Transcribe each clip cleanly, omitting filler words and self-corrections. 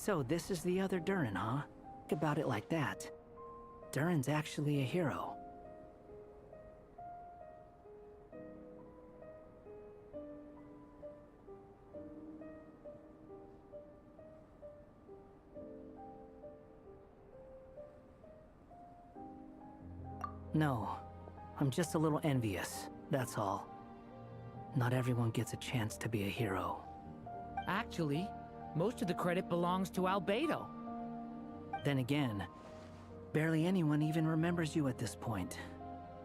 So this is the other Durin, huh? Think about it like that. Durin's actually a hero. No, I'm just a little envious, that's all. Not everyone gets a chance to be a hero. Actually, most of the credit belongs to Albedo. Then again, barely anyone even remembers you at this point.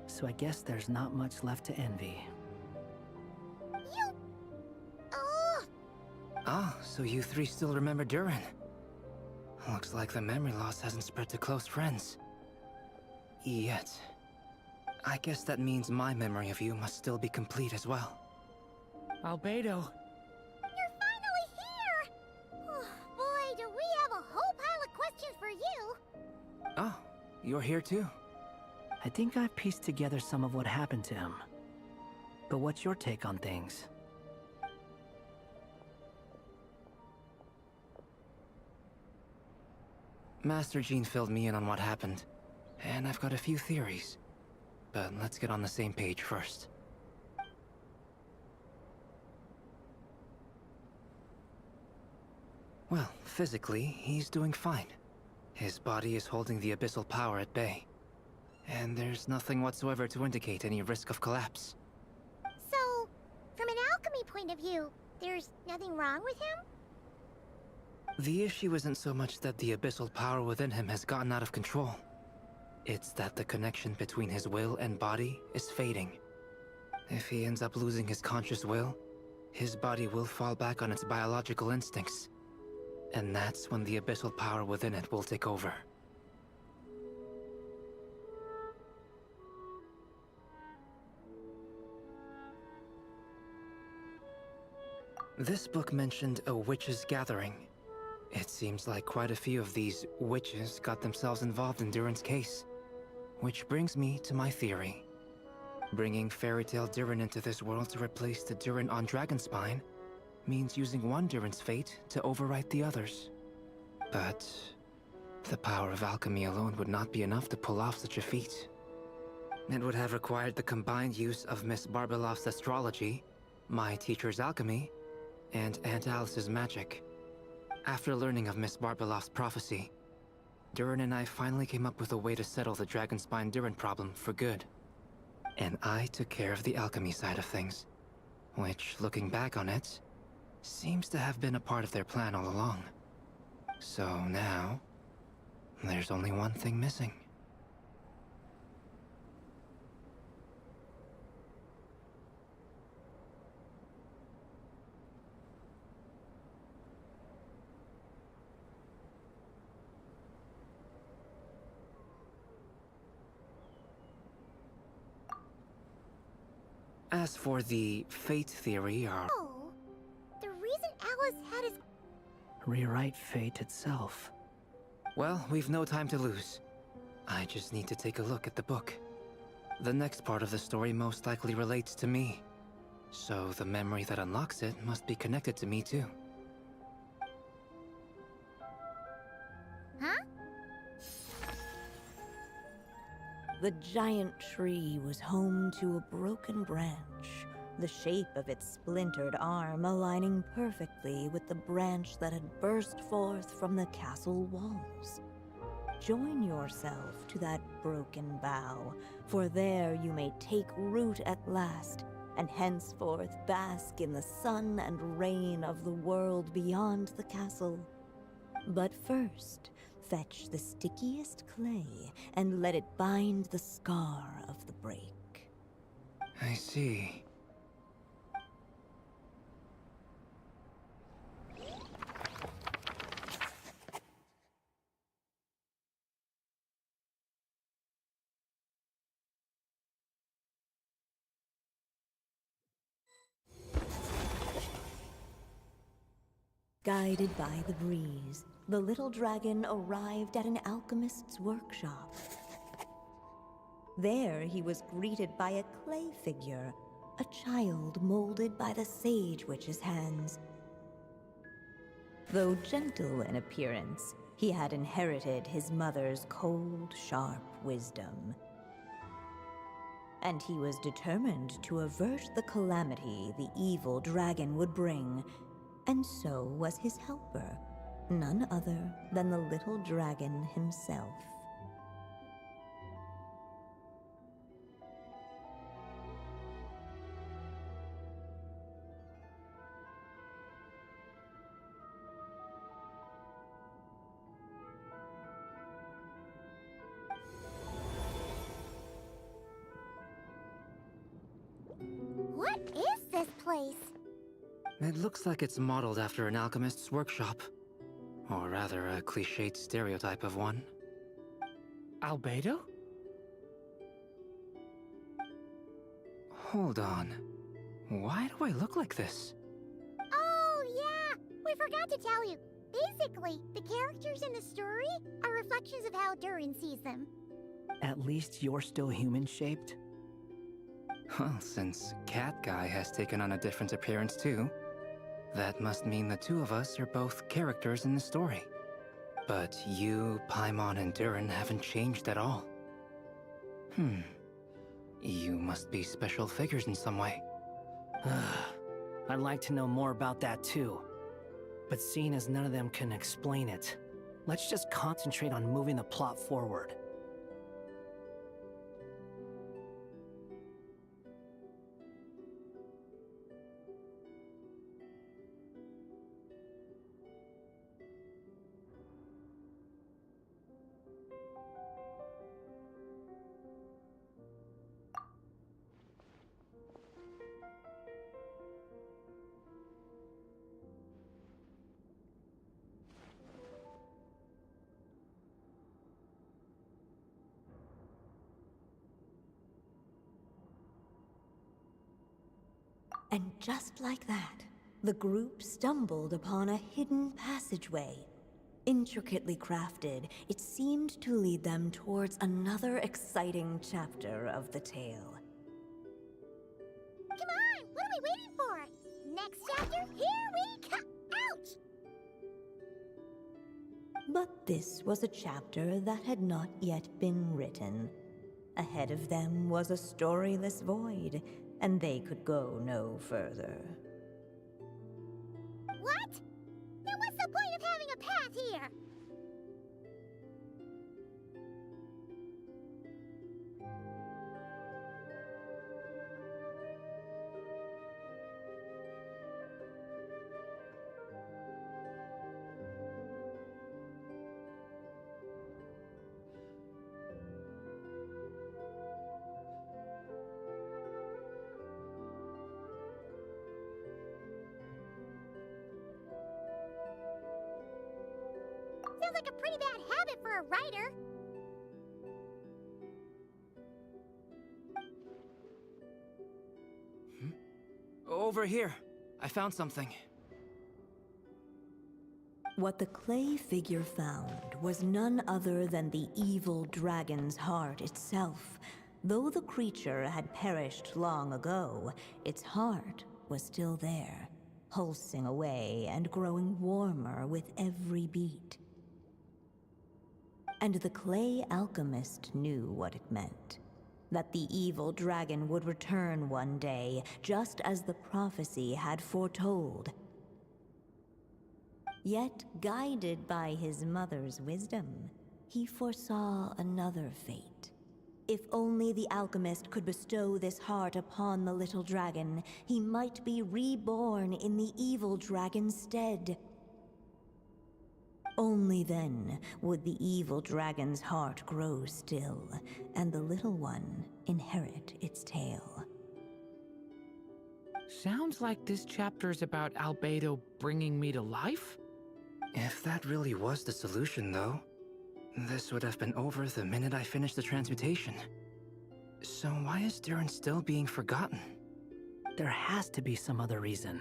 So I guess there's not much left to envy. You... Oh! Ah, so you three still remember Durin. Looks like the memory loss hasn't spread to close friends. Yet. I guess that means my memory of you must still be complete as well. Albedo. You're finally here! Oh, boy, do we have a whole pile of questions for you! Oh, you're here too? I think I've pieced together some of what happened to him. But what's your take on things? Master Jean filled me in on what happened, and I've got a few theories. But let's get on the same page first. Well, physically, he's doing fine. His body is holding the abyssal power at bay. And there's nothing whatsoever to indicate any risk of collapse. So, from an alchemy point of view, there's nothing wrong with him? The issue isn't so much that the abyssal power within him has gotten out of control. It's that the connection between his will and body is fading. If he ends up losing his conscious will, his body will fall back on its biological instincts. And that's when the abyssal power within it will take over. This book mentioned a witches' gathering. It seems like quite a few of these witches got themselves involved in Durin's case. Which brings me to my theory. Bringing Fairy Tale Durin into this world to replace the Durin on Dragonspine means using one Durin's fate to overwrite the others. But the power of alchemy alone would not be enough to pull off such a feat. It would have required the combined use of Miss Barbeloff's astrology, my teacher's alchemy, and Aunt Alice's magic. After learning of Miss Barbeloff's prophecy, Durin and I finally came up with a way to settle the Dragonspine Durin problem for good. And I took care of the alchemy side of things, which, looking back on it, seems to have been a part of their plan all along. So now, there's only one thing missing. As for the fate theory, Oh, the reason Alice had his... Rewrite fate itself. well, we've no time to lose. I just need to take a look at the book. The next part of the story most likely relates to me. So the memory that unlocks it must be connected to me too. Huh? The giant tree was home to a broken branch, the shape of its splintered arm aligning perfectly with the branch that had burst forth from the castle walls. Join yourself to that broken bough, for there you may take root at last, and henceforth bask in the sun and rain of the world beyond the castle. But first, fetch the stickiest clay and let it bind the scar of the break. I see. Guided by the breeze, the little dragon arrived at an alchemist's workshop. There he was greeted by a clay figure, a child molded by the Sage Witch's hands. Though gentle in appearance, he had inherited his mother's cold, sharp wisdom. And he was determined to avert the calamity the evil dragon would bring, and so was his helper, none other than the little dragon himself. What is this place? It looks like it's modeled after an alchemist's workshop. Or rather, a cliched stereotype of one. Albedo? Hold on. Why do I look like this? Oh, yeah! We forgot to tell you. Basically, the characters in the story are reflections of how Durin sees them. At least you're still human-shaped? Well, since Cat Guy has taken on a different appearance too, that must mean the two of us are both characters in the story. But you, Paimon, and Durin haven't changed at all. You must be special figures in some way. I'd like to know more about that too. But seeing as none of them can explain it, let's just concentrate on moving the plot forward. And just like that, the group stumbled upon a hidden passageway. Intricately crafted, it seemed to lead them towards another exciting chapter of the tale. Come on! What are we waiting for? Next chapter, here we come! Ouch! But this was a chapter that had not yet been written. Ahead of them was a storyless void, and they could go no further. What? Then what's the point of having a path here? Sounds like a pretty bad habit for a writer. Over here. I found something. What the clay figure found was none other than the evil dragon's heart itself. Though the creature had perished long ago, its heart was still there, pulsing away and growing warmer with every beat. And the clay alchemist knew what it meant. That the evil dragon would return one day, just as the prophecy had foretold. Yet, guided by his mother's wisdom, he foresaw another fate. If only the alchemist could bestow this heart upon the little dragon, he might be reborn in the evil dragon's stead. Only then would the evil dragon's heart grow still, and the little one inherit its tale. Sounds like this chapter's about Albedo bringing me to life? If that really was the solution, though, this would have been over the minute I finished the transmutation. So why is Durin still being forgotten? There has to be some other reason.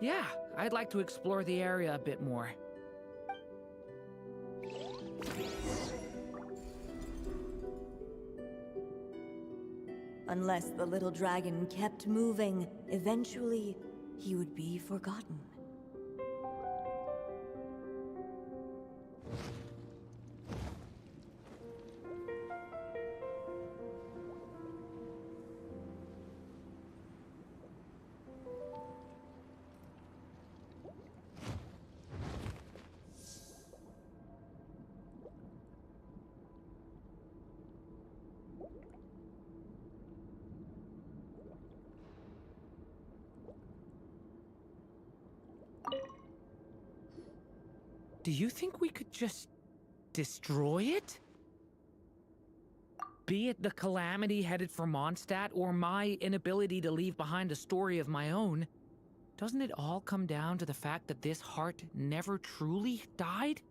Yeah, I'd like to explore the area a bit more. Unless the little dragon kept moving, eventually he would be forgotten. Do you think we could just destroy it? Be it the calamity headed for Mondstadt or my inability to leave behind a story of my own, doesn't it all come down to the fact that this heart never truly died?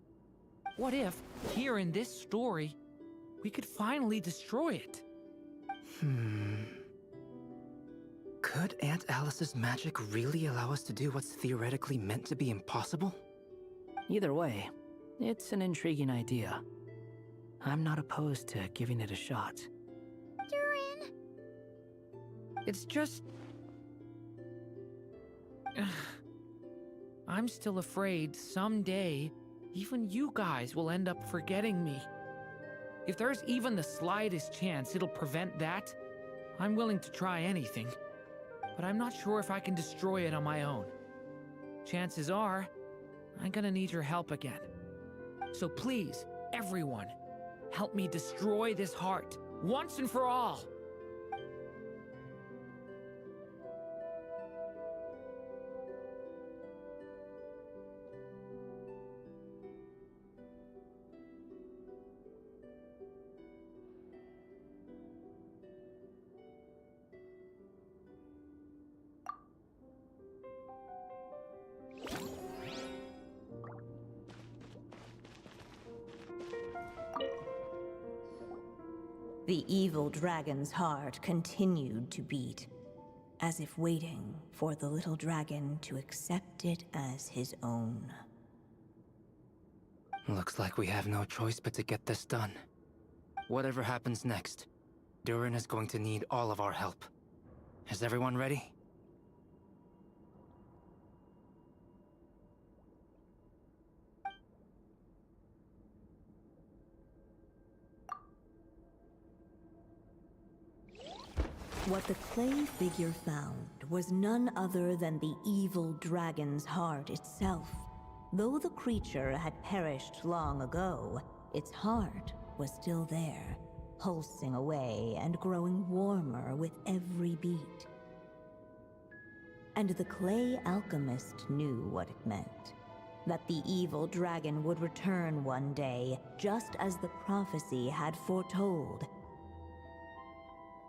What if, here in this story, we could finally destroy it? Could Aunt Alice's magic really allow us to do what's theoretically meant to be impossible? Either way, it's an intriguing idea. I'm not opposed to giving it a shot. Durin! It's just... I'm still afraid someday, even you guys will end up forgetting me. If there's even the slightest chance it'll prevent that, I'm willing to try anything. But I'm not sure if I can destroy it on my own. Chances are, I'm gonna need your help again. So please, everyone, help me destroy this heart, once and for all! The evil dragon's heart continued to beat, as if waiting for the little dragon to accept it as his own. Looks like we have no choice but to get this done. Whatever happens next, Durin is going to need all of our help. Is everyone ready? What the clay figure found was none other than the evil dragon's heart itself. Though the creature had perished long ago, its heart was still there, pulsing away and growing warmer with every beat. And the clay alchemist knew what it meant. That the evil dragon would return one day, just as the prophecy had foretold.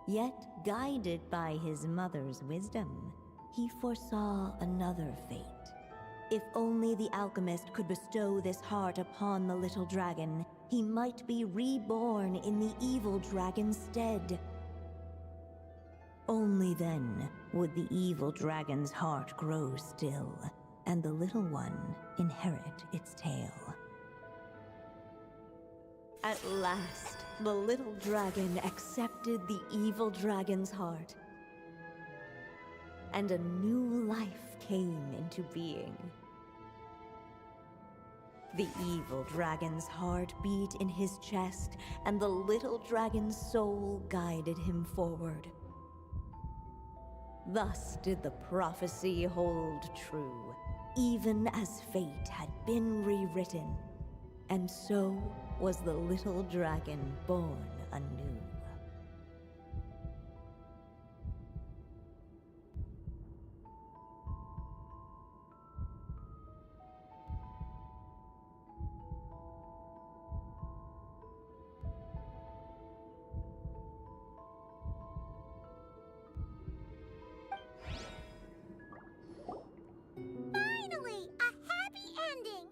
Yet, guided by his mother's wisdom, he foresaw another fate. If only the alchemist could bestow this heart upon the little dragon, he might be reborn in the evil dragon's stead. Only then would the evil dragon's heart grow still, and the little one inherit its tale. At last, the little dragon accepted the evil dragon's heart, and a new life came into being. The evil dragon's heart beat in his chest, and the little dragon's soul guided him forward. Thus did the prophecy hold true, even as fate had been rewritten, and so was the little dragon born anew. Finally! A happy ending!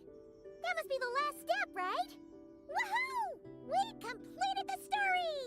That must be the last step, right? Woohoo! We completed the story!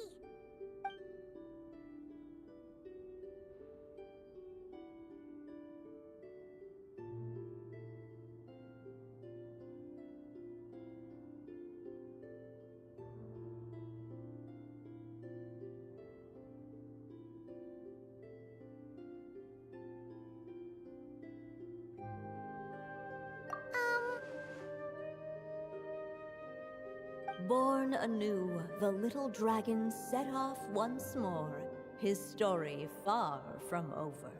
Born anew, the little dragon set off once more, his story far from over.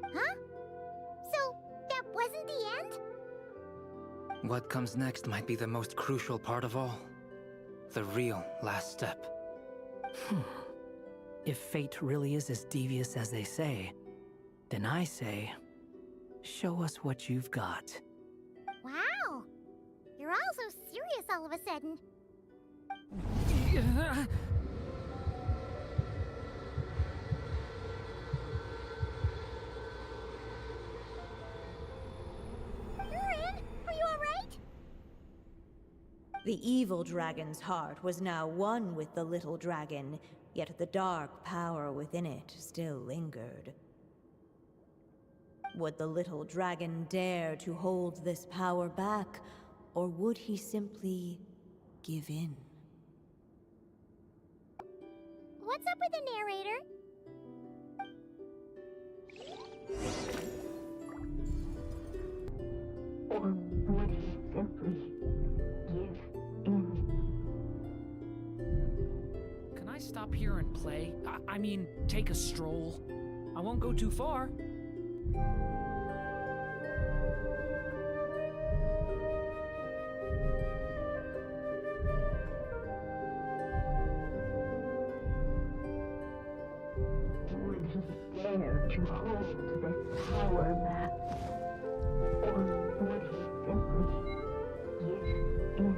Huh? So, that wasn't the end? What comes next might be the most crucial part of all. The real last step. If fate really is as devious as they say, then I say, show us what you've got. Wow! You're all so serious all of a sudden. Durin, are you alright? The evil dragon's heart was now one with the little dragon, yet the dark power within it still lingered. Would the little dragon dare to hold this power back, or would he simply give in? What's up with the narrator? Or would he simply give in? Can I stop here and play? I mean, take a stroll. I won't go too far. Would he dare to hold this power back? Or would he simply give in?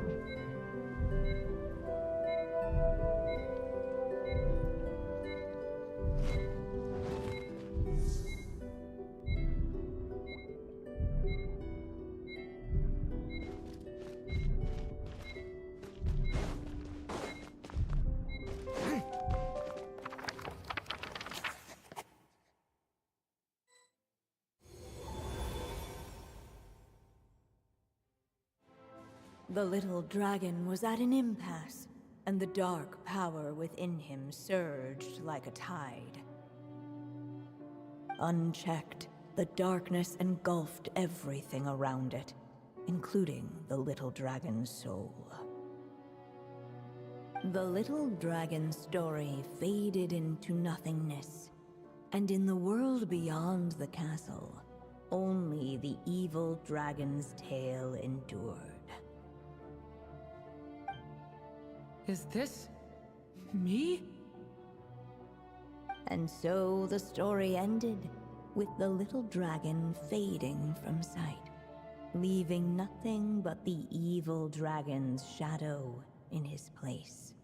The little dragon was at an impasse, and the dark power within him surged like a tide. Unchecked, the darkness engulfed everything around it, including the little dragon's soul. The little dragon's story faded into nothingness, and in the world beyond the castle, only the evil dragon's tale endured. Is this me? And so the story ended, with the little dragon fading from sight, leaving nothing but the evil dragon's shadow in his place.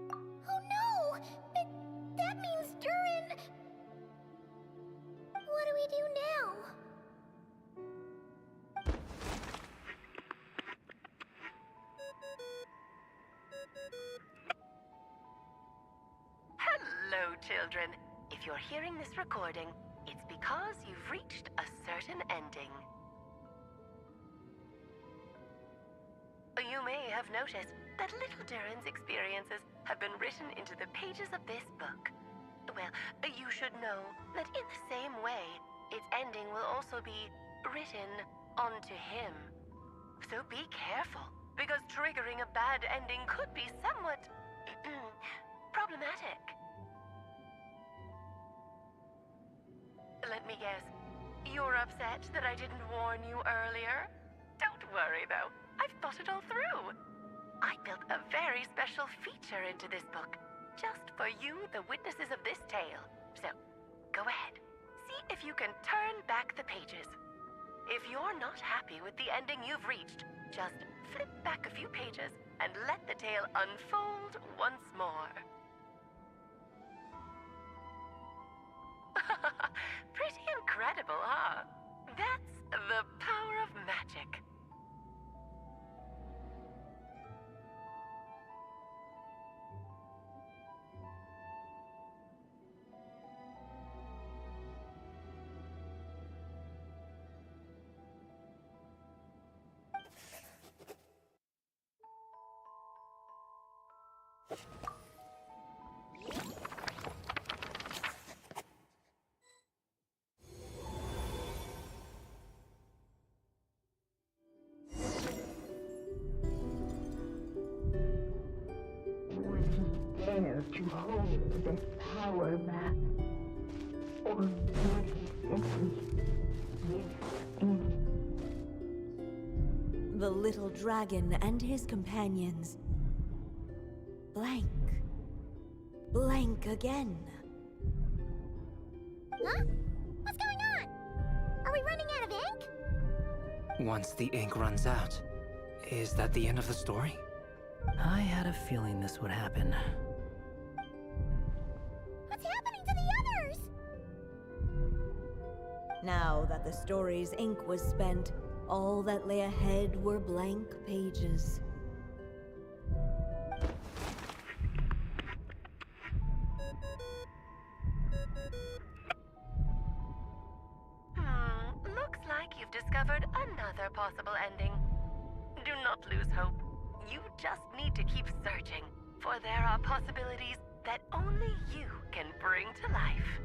Oh no! That means Durin... What do we do now? Hello, children. If you're hearing this recording, it's because you've reached a certain ending. You may have noticed that little Durin's experiences have been written into the pages of this book. Well, you should know that in the same way, its ending will also be written onto him. So be careful, because triggering a bad ending could be somewhat problematic. Let me guess, you're upset that I didn't warn you earlier? Don't worry though, I've thought it all through. I built a very special feature into this book, just for you, the witnesses of this tale. So, go ahead, see if you can turn back the pages. If you're not happy with the ending you've reached, just flip back a few pages and let the tale unfold once more. Pretty incredible, huh? That's the power of magic. to hold this power map, or would he simply give in? The little dragon and his companions. Blank. Blank again. Huh? What's going on? Are we running out of ink? Once the ink runs out, is that the end of the story? I had a feeling this would happen. What's happening to the others? Now that the story's ink was spent, all that lay ahead were blank pages. Looks like you've discovered another possible ending. Do not lose hope. You just need to keep searching, for there are possibilities that only you can bring to life.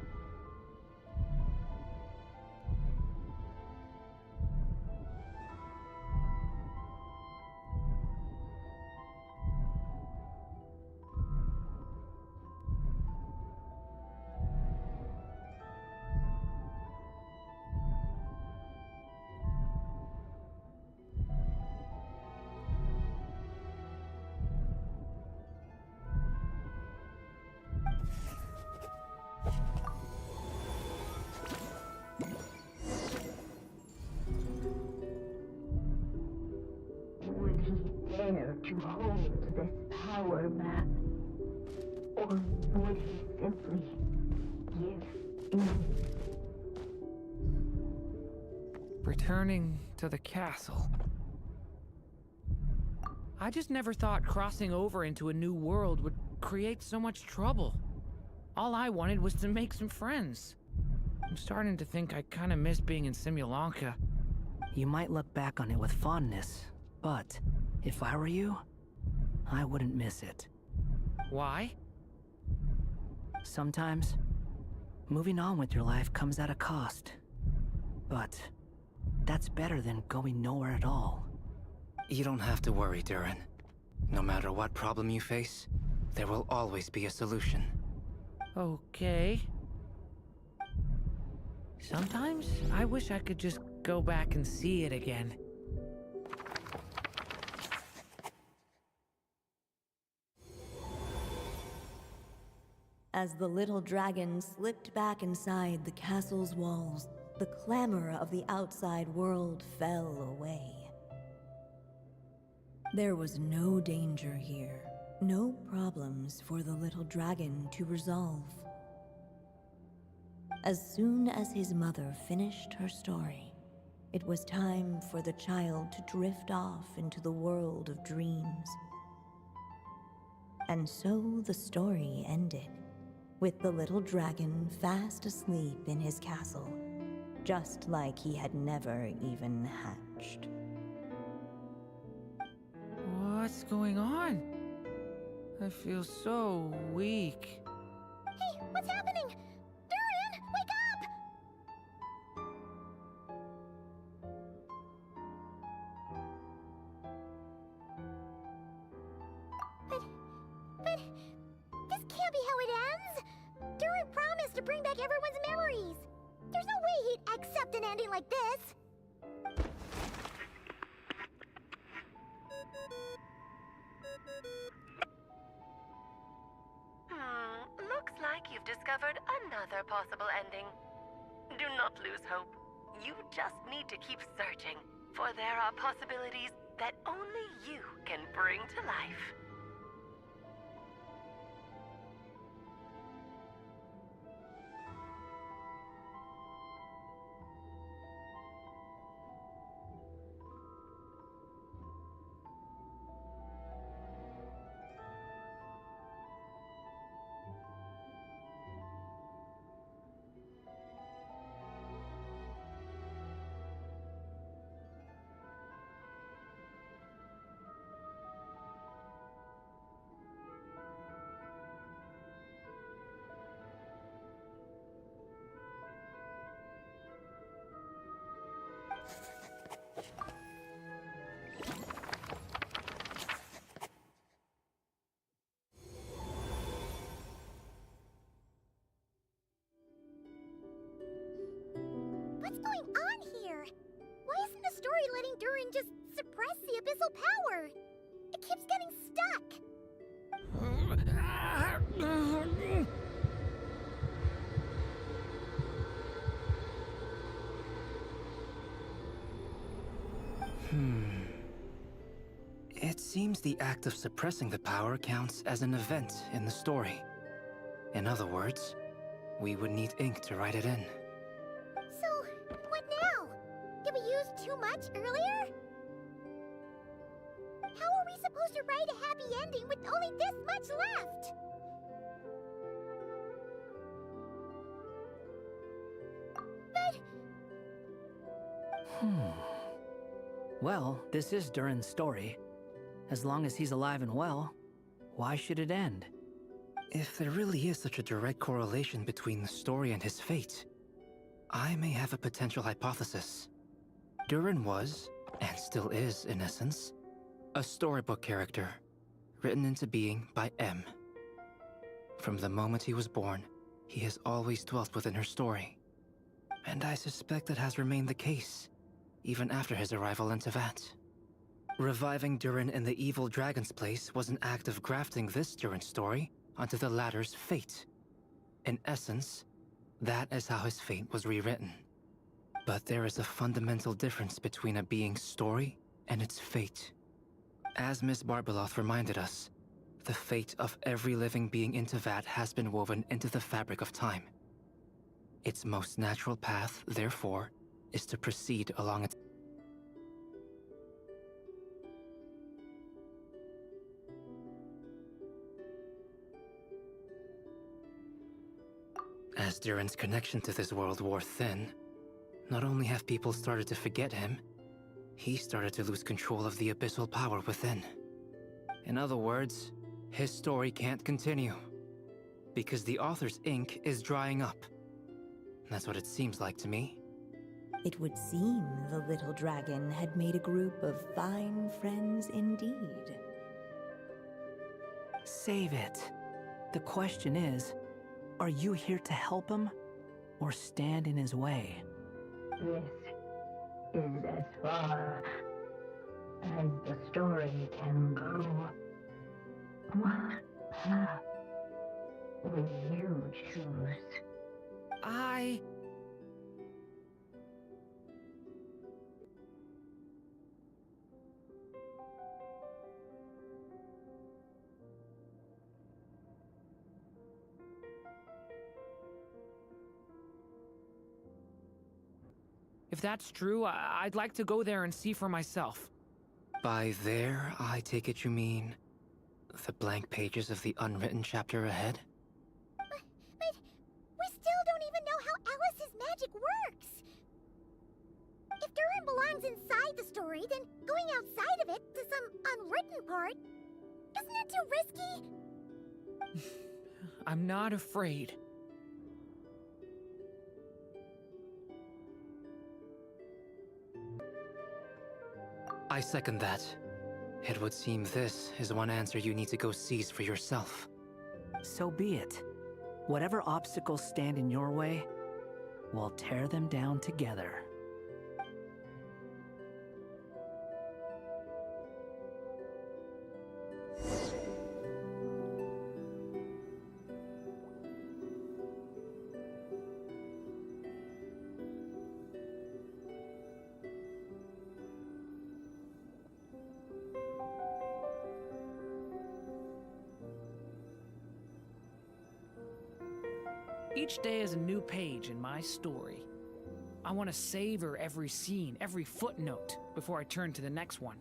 Would he dare to hold this power map, or would he simply give in? Returning to the castle. I just never thought crossing over into a new world would create so much trouble. All I wanted was to make some friends. I'm starting to think I kinda miss being in Simulanka. You might look back on it with fondness, but if I were you, I wouldn't miss it. Why? Sometimes, moving on with your life comes at a cost. But that's better than going nowhere at all. You don't have to worry, Durin. No matter what problem you face, there will always be a solution. Okay. Sometimes I wish I could just go back and see it again. As the little dragon slipped back inside the castle's walls, the clamor of the outside world fell away. There was no danger here, no problems for the little dragon to resolve. As soon as his mother finished her story, it was time for the child to drift off into the world of dreams. And so the story ended, with the little dragon fast asleep in his castle, just like he had never even hatched. What's going on? I feel so weak. Hey, what's happening? Durin, wake up! But this can't be how it ends. Durin promised to bring back everyone's memories. There's no way he'd accept an ending like this. Looks like you've discovered another possible ending. Do not lose hope. You just need to keep searching, for there are possibilities that only you can bring to life. What's going on here? Why isn't the story letting Durin just suppress the abyssal power? It keeps getting stuck. It seems the act of suppressing the power counts as an event in the story. In other words, we would need ink to write it in. So, what now? Did we use too much earlier? How are we supposed to write a happy ending with only this much left? But... Well, this is Durin's story. As long as he's alive and well, why should it end? If there really is such a direct correlation between the story and his fate, I may have a potential hypothesis. Durin was, and still is in essence, a storybook character, written into being by M. From the moment he was born, he has always dwelt within her story. And I suspect that has remained the case, even after his arrival in Tevat. Reviving Durin in the evil dragon's place was an act of grafting this Durin story onto the latter's fate. In essence, that is how his fate was rewritten. But there is a fundamental difference between a being's story and its fate. As Miss Barbeloth reminded us, the fate of every living being in Tevat has been woven into the fabric of time. Its most natural path, therefore, is to proceed along its As Durin's connection to this world wore thin, not only have people started to forget him, he started to lose control of the abyssal power within. In other words, his story can't continue, because the author's ink is drying up. That's what it seems like to me. It would seem the little dragon had made a group of fine friends indeed. Save it. The question is, are you here to help him, or stand in his way? This is as far as the story can go. What path will you choose? If that's true, I'd like to go there and see for myself. By there, I take it you mean the blank pages of the unwritten chapter ahead? But we still don't even know how Alice's magic works. If Durin belongs inside the story, then going outside of it to some unwritten part, isn't that too risky? I'm not afraid. I second that. It would seem this is one answer you need to go seize for yourself. So be it. Whatever obstacles stand in your way, we'll tear them down together. Each day is a new page in my story. I want to savor every scene, every footnote, before I turn to the next one.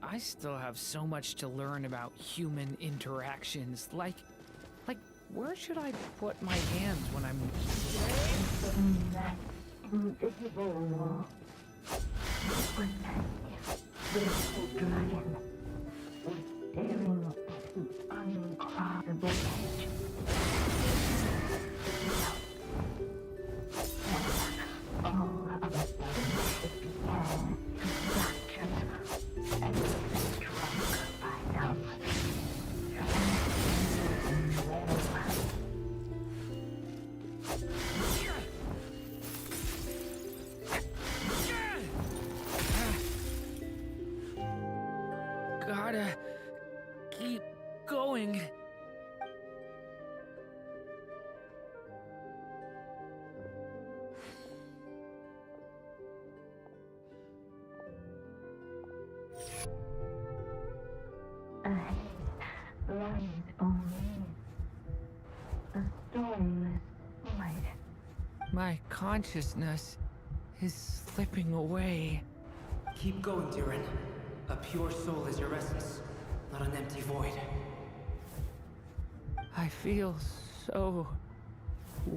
I still have so much to learn about human interactions. Like, where should I put my hands when I'm... In that invisible wall, the little dragon was staring at an uncrossable edge. gotta keep going. Ahead lies only a stormless void. My consciousness is slipping away. Keep going, Durin. A pure soul is your essence, not an empty void. I feel so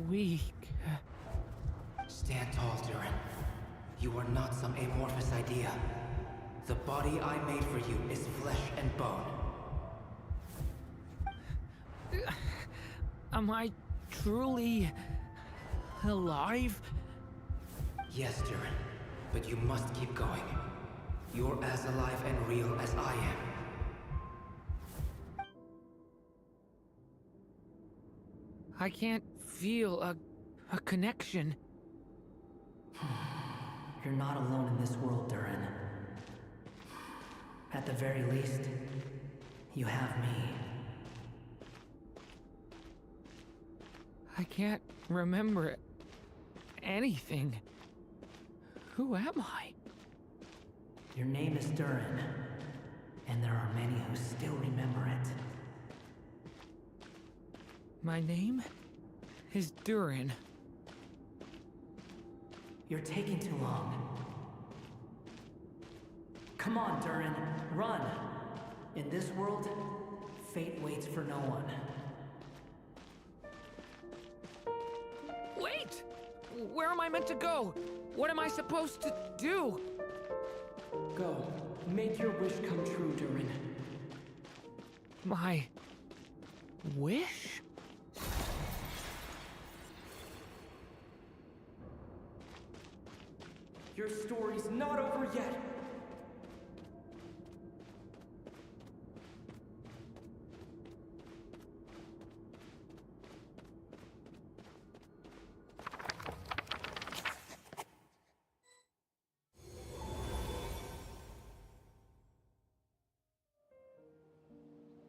weak. Stand tall, Durin. You are not some amorphous idea. The body I made for you is flesh and bone. Am I truly alive? Yes, Durin, but you must keep going. You're as alive and real as I am. I can't feel a connection. You're not alone in this world, Durin. At the very least, you have me. I can't remember anything. Who am I? Your name is Durin, and there are many who still remember it. My name is Durin. You're taking too long. Come on, Durin, run! In this world, fate waits for no one. Wait! Where am I meant to go? What am I supposed to do? Go. Make your wish come true, Durin. My wish? Your story's not over yet!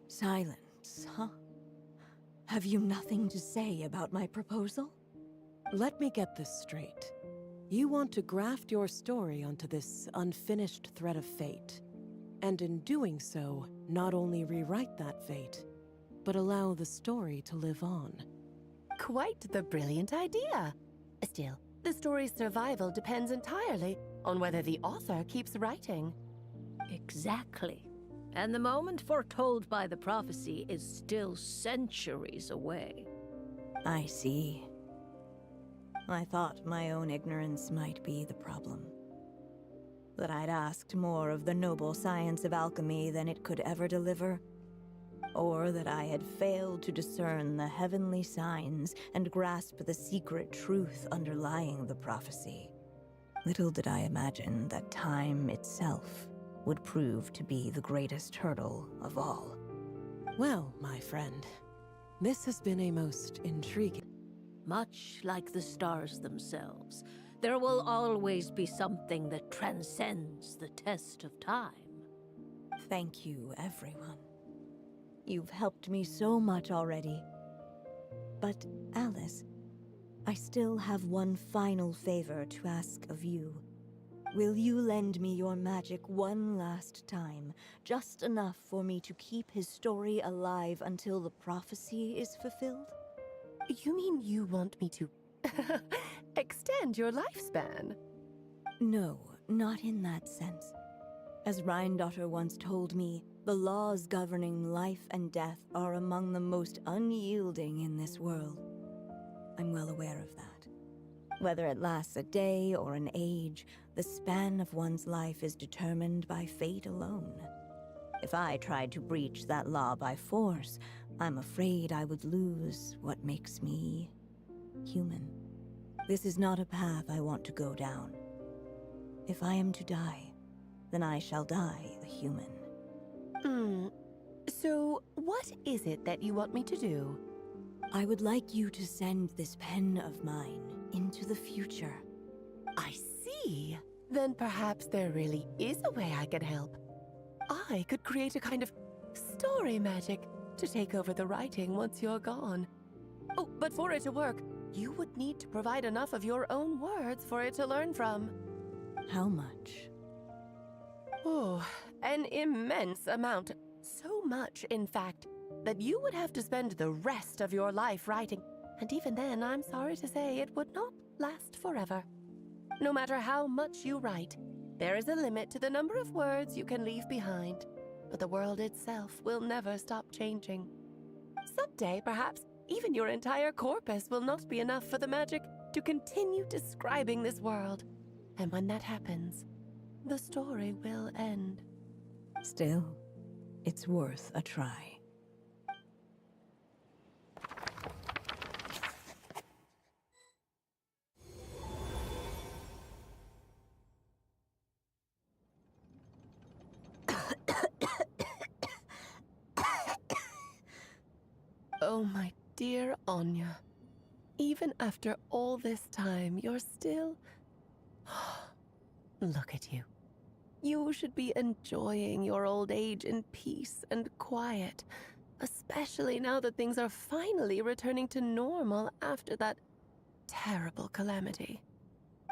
Silence, huh? Have you nothing to say about my proposal? Let me get this straight. You want to graft your story onto this unfinished thread of fate, and in doing so, not only rewrite that fate, but allow the story to live on. Quite the brilliant idea. Still, the story's survival depends entirely on whether the author keeps writing. Exactly. And the moment foretold by the prophecy is still centuries away. I see. I thought my own ignorance might be the problem. That I'd asked more of the noble science of alchemy than it could ever deliver. Or that I had failed to discern the heavenly signs and grasp the secret truth underlying the prophecy. Little did I imagine that time itself would prove to be the greatest hurdle of all. Well, my friend, this has been a most intriguing... Much like the stars themselves, there will always be something that transcends the test of time. Thank you, everyone. You've helped me so much already. But, Alice, I still have one final favor to ask of you. Will you lend me your magic one last time, just enough for me to keep his story alive until the prophecy is fulfilled? You mean you want me to extend your lifespan? No, not in that sense. As Rheindotter once told me, the laws governing life and death are among the most unyielding in this world. I'm well aware of that. Whether it lasts a day or an age, the span of one's life is determined by fate alone. If I tried to breach that law by force, I'm afraid I would lose what makes me human. This is not a path I want to go down. If I am to die, then I shall die a human. So, what is it that you want me to do? I would like you to send this pen of mine into the future. I see. Then perhaps there really is a way I can help. I could create a kind of story magic to take over the writing once you're gone. Oh, but for it to work, you would need to provide enough of your own words for it to learn from. How much? Oh, an immense amount. So much, in fact, that you would have to spend the rest of your life writing. And even then, I'm sorry to say, it would not last forever. No matter how much you write, there is a limit to the number of words you can leave behind. But the world itself will never stop changing. Someday, perhaps, even your entire corpus will not be enough for the magic to continue describing this world. And when that happens, the story will end. Still, it's worth a try. Oh, my dear Anya. Even after all this time, you're still... Look at you. You should be enjoying your old age in peace and quiet, especially now that things are finally returning to normal after that terrible calamity.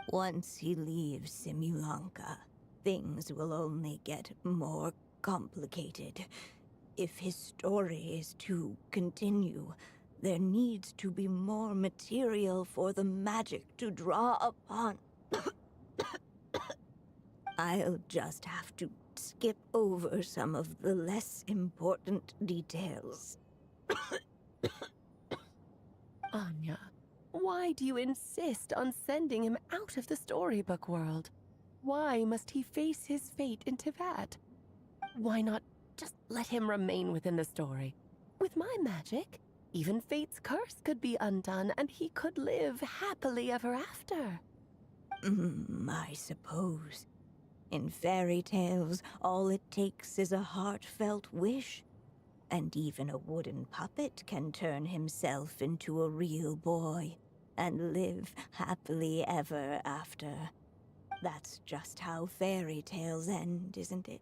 Once he leaves Simulanka, things will only get more complicated. If his story is to continue, there needs to be more material for the magic to draw upon. I'll just have to skip over some of the less important details. Anya, why do you insist on sending him out of the storybook world? Why must he face his fate into that? Why not just let him remain within the story? With my magic, even fate's curse could be undone and he could live happily ever after. I suppose. In fairy tales, all it takes is a heartfelt wish. And even a wooden puppet can turn himself into a real boy and live happily ever after. That's just how fairy tales end, isn't it?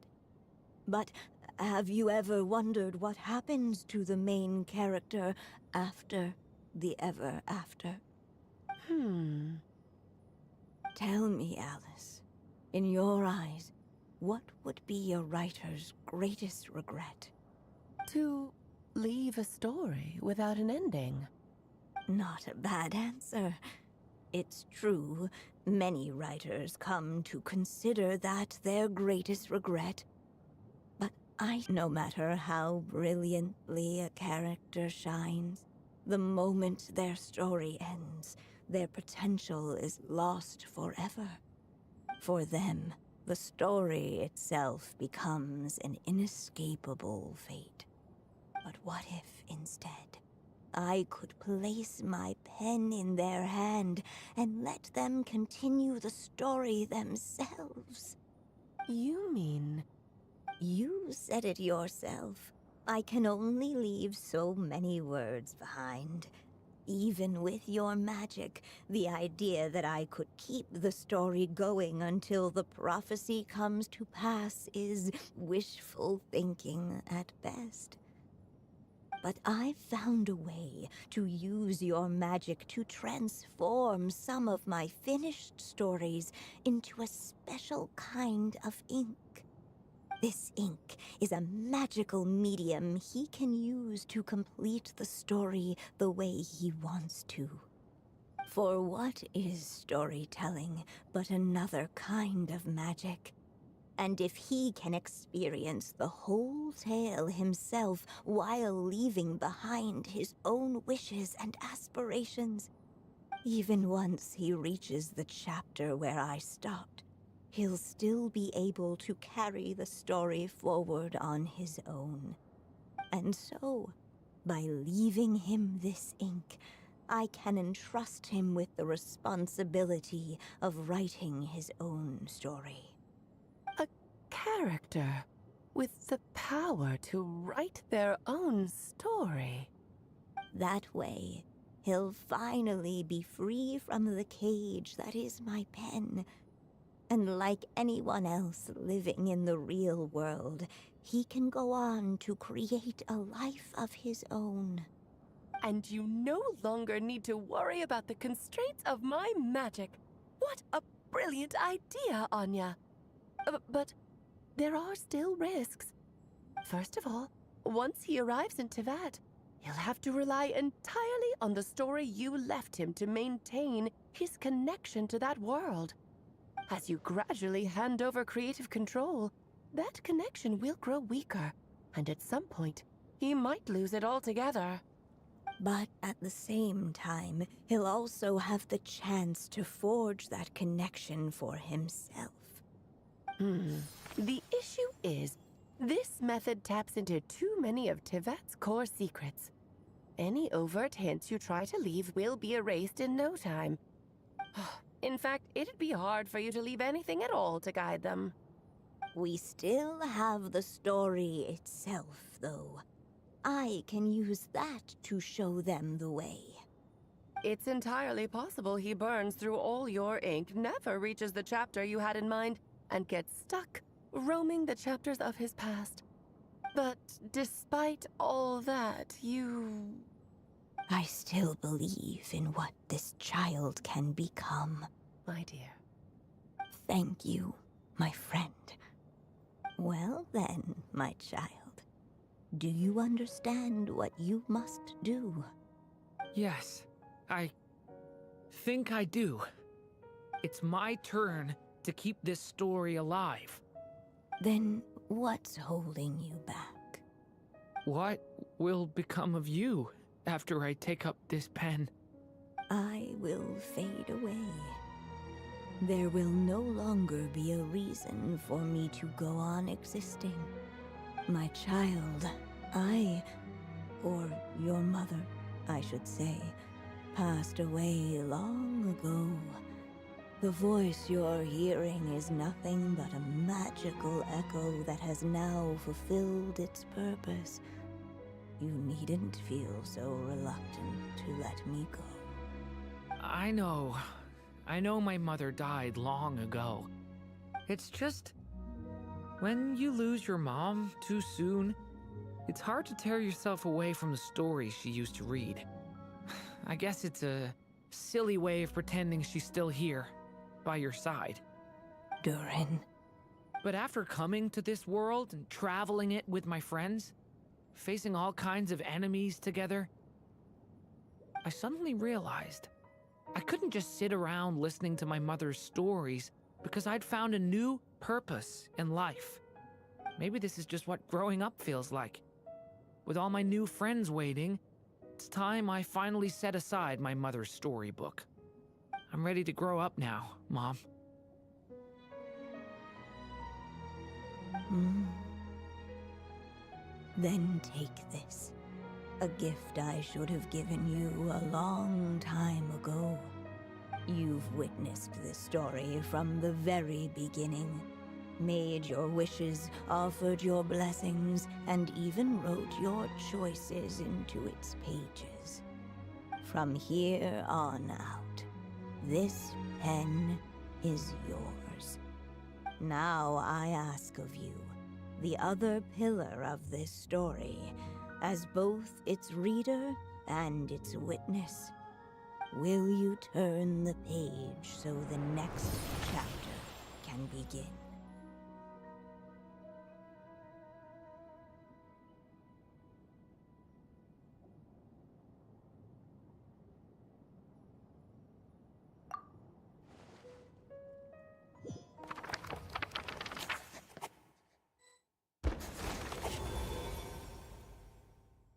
But have you ever wondered what happens to the main character after the ever after? Tell me, Alice, in your eyes, what would be a writer's greatest regret? To leave a story without an ending. Not a bad answer. It's true, many writers come to consider that their greatest regret. But no matter how brilliantly a character shines, the moment their story ends, their potential is lost forever. For them, the story itself becomes an inescapable fate. But what if, instead, I could place my pen in their hand and let them continue the story themselves? You mean... You said it yourself. I can only leave so many words behind. Even with your magic, the idea that I could keep the story going until the prophecy comes to pass is wishful thinking at best. But I've found a way to use your magic to transform some of my finished stories into a special kind of ink. This ink is a magical medium he can use to complete the story the way he wants to. For what is storytelling but another kind of magic? And if he can experience the whole tale himself while leaving behind his own wishes and aspirations, even once he reaches the chapter where I stopped, he'll still be able to carry the story forward on his own. And so, by leaving him this ink, I can entrust him with the responsibility of writing his own story. A character with the power to write their own story. That way, he'll finally be free from the cage that is my pen, And like anyone else living in the real world, he can go on to create a life of his own. And you no longer need to worry about the constraints of my magic. What a brilliant idea, Anya. But there are still risks. First of all, once he arrives in Tevat, he'll have to rely entirely on the story you left him to maintain his connection to that world. As you gradually hand over creative control, that connection will grow weaker, and at some point, he might lose it altogether. But at the same time, he'll also have the chance to forge that connection for himself. The issue is, this method taps into too many of Tevat's core secrets. Any overt hints you try to leave will be erased in no time. In fact, it'd be hard for you to leave anything at all to guide them. We still have the story itself, though. I can use that to show them the way. It's entirely possible he burns through all your ink, never reaches the chapter you had in mind, and gets stuck, roaming the chapters of his past. But despite all that, I still believe in what this child can become. My dear. Thank you, my friend. Well then, my child. Do you understand what you must do? Yes, I think I do. It's my turn to keep this story alive. Then what's holding you back? What will become of you after I take up this pen? I will fade away. There will no longer be a reason for me to go on existing. My child, or your mother, I should say, passed away long ago. The voice you're hearing is nothing but a magical echo that has now fulfilled its purpose. You needn't feel so reluctant to let me go. I know my mother died long ago. It's just, when you lose your mom too soon, it's hard to tear yourself away from the stories she used to read. I guess it's a silly way of pretending she's still here, by your side. Durin. But after coming to this world and traveling it with my friends, facing all kinds of enemies together, I suddenly realized I couldn't just sit around listening to my mother's stories because I'd found a new purpose in life. Maybe this is just what growing up feels like. With all my new friends waiting, it's time I finally set aside my mother's storybook. I'm ready to grow up now, Mom. Then take this. A gift I should have given you a long time ago. You've witnessed this story from the very beginning. Made your wishes, offered your blessings, and even wrote your choices into its pages. From here on out, this pen is yours. Now I ask of you, the other pillar of this story, as both its reader and its witness, will you turn the page so the next chapter can begin?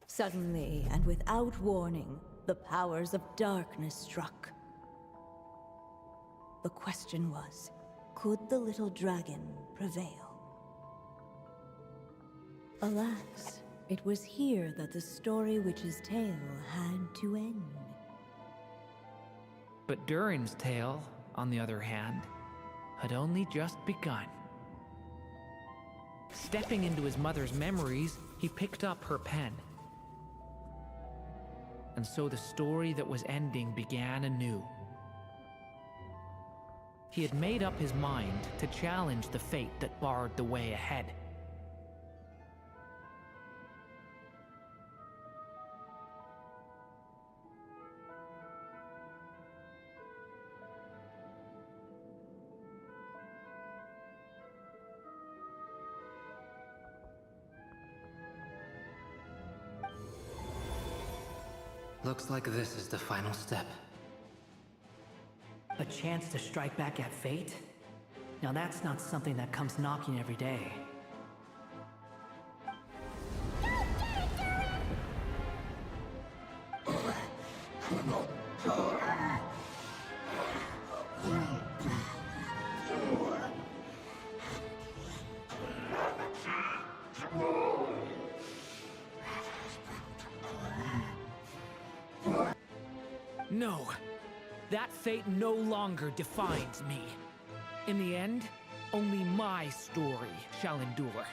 Suddenly, and without warning, the powers of darkness struck. The question was, could the little dragon prevail? Alas, it was here that the story witch's tale had to end. But Durin's tale, on the other hand, had only just begun. Stepping into his mother's memories, he picked up her pen. And so the story that was ending began anew. He had made up his mind to challenge the fate that barred the way ahead. Looks like this is the final step. A chance to strike back at fate? Now that's not something that comes knocking every day. No, that fate no longer defines me. In the end, only my story shall endure.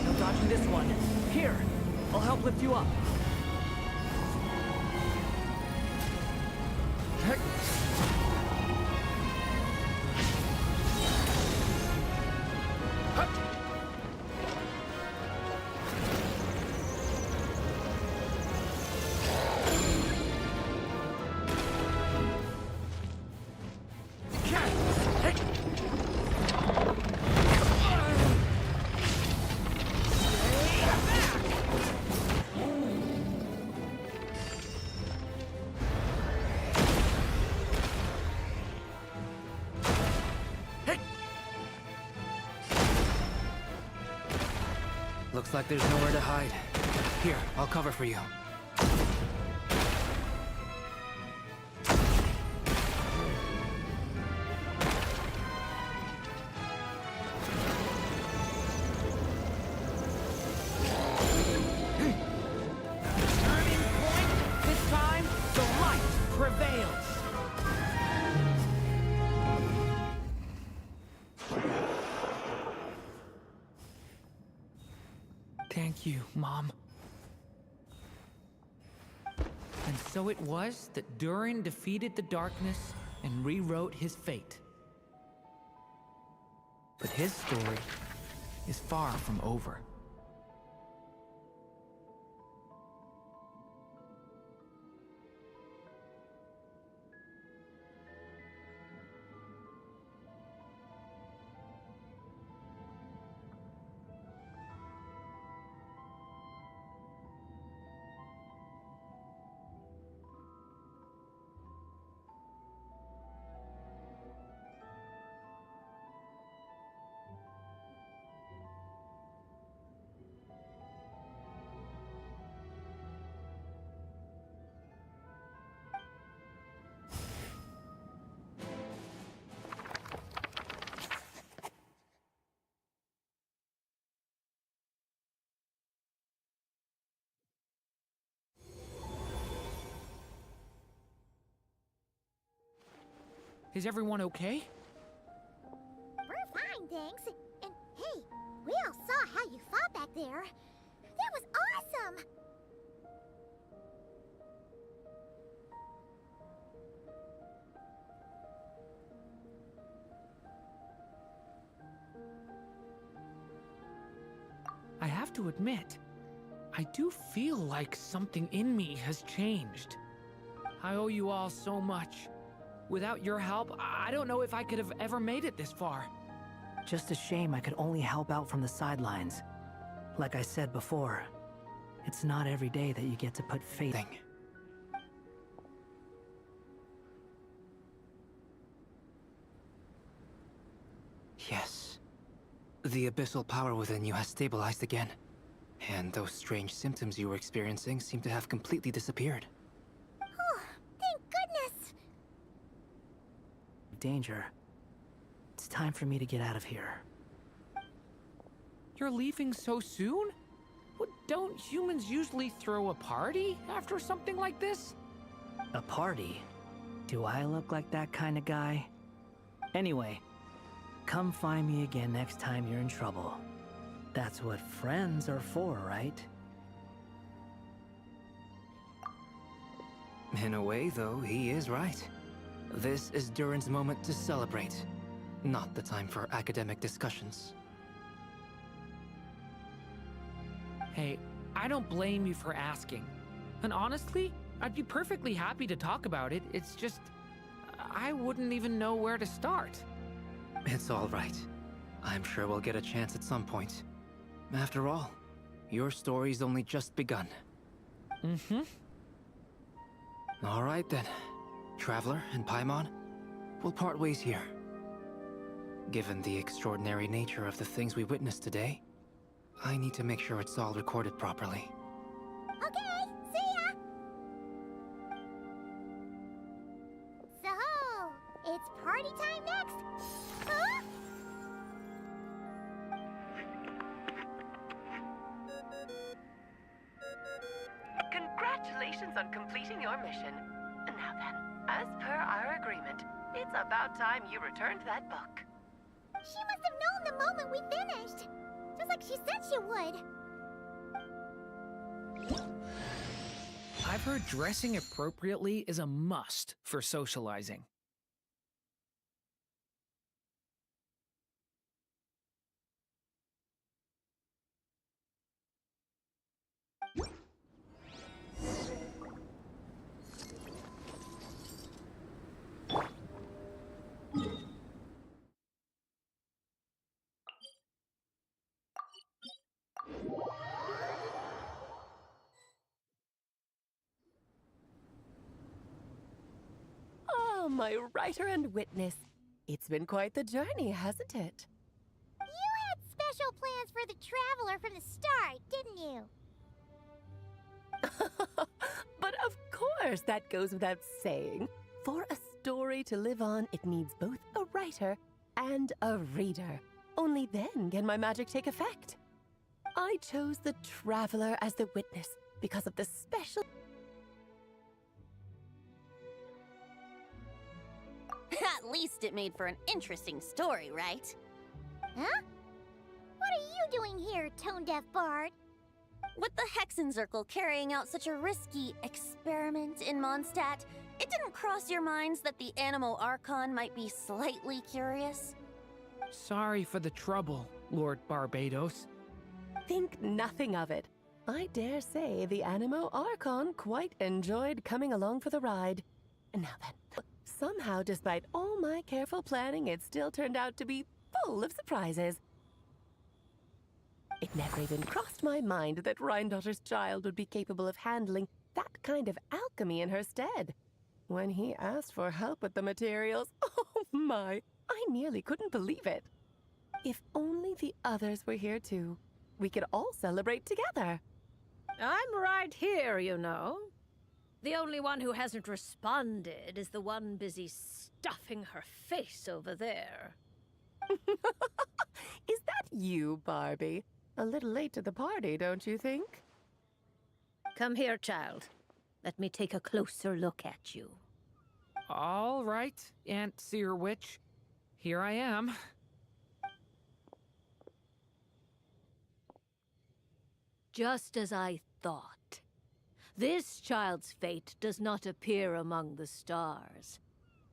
No dodging this one. Here, I'll help lift you up. Looks like there's nowhere to hide. Here, I'll cover for you. Turning point! This time, the light prevails! Thank you, Mom. And so it was that Durin defeated the darkness and rewrote his fate. But his story is far from over. Is everyone okay? We're fine, thanks. And hey, we all saw how you fought back there. That was awesome! I have to admit, I do feel like something in me has changed. I owe you all so much. Without your help, I don't know if I could have ever made it this far. Just a shame I could only help out from the sidelines. Like I said before, it's not every day that you get to put faith. Yes. The abyssal power within you has stabilized again. And those strange symptoms you were experiencing seem to have completely disappeared. Oh, thank goodness! danger. It's time for me to get out of here. You're leaving so soon? What, don't humans usually throw a party after something like this? A party? Do I look like that kind of guy? Anyway, come find me again next time you're in trouble. That's what friends are for, right? In a way, though, he is right. This is Durin's moment to celebrate, not the time for academic discussions. Hey, I don't blame you for asking. And honestly, I'd be perfectly happy to talk about it. It's just, I wouldn't even know where to start. It's all right. I'm sure we'll get a chance at some point. After all, your story's only just begun. Mm-hmm. All right then. Traveler and Paimon, we'll part ways here. Given the extraordinary nature of the things we witnessed today, I need to make sure it's all recorded properly. Okay, see ya! So, it's party time next? Huh? Congratulations on completing your mission. Now then, as per our agreement, it's about time you returned that book. She must have known the moment we finished. Just like she said she would. I've heard dressing appropriately is a must for socializing. Oh, my writer and witness. It's been quite the journey, hasn't it? You had special plans for the Traveler from the start, didn't you? But of course, that goes without saying. For a story to live on, it needs both a writer and a reader. Only then can my magic take effect. I chose the Traveler as the witness because of the special... At least it made for an interesting story, right? Huh? What are you doing here, tone-deaf bard? With the Hexenzirkel carrying out such a risky experiment in Mondstadt, it didn't cross your minds that the Animo Archon might be slightly curious? Sorry for the trouble, Lord Barbados. Think nothing of it. I dare say the Animo Archon quite enjoyed coming along for the ride. Now then, somehow, despite all my careful planning, it still turned out to be full of surprises. It never even crossed my mind that Rhindotter's child would be capable of handling that kind of alchemy in her stead. When he asked for help with the materials, oh my, I nearly couldn't believe it. If only the others were here too, we could all celebrate together. I'm right here, you know. The only one who hasn't responded is the one busy stuffing her face over there. Is that you, Barbie? A little late to the party, don't you think? Come here, child. Let me take a closer look at you. All right, Aunt Seer Witch. Here I am. Just as I thought. This child's fate does not appear among the stars.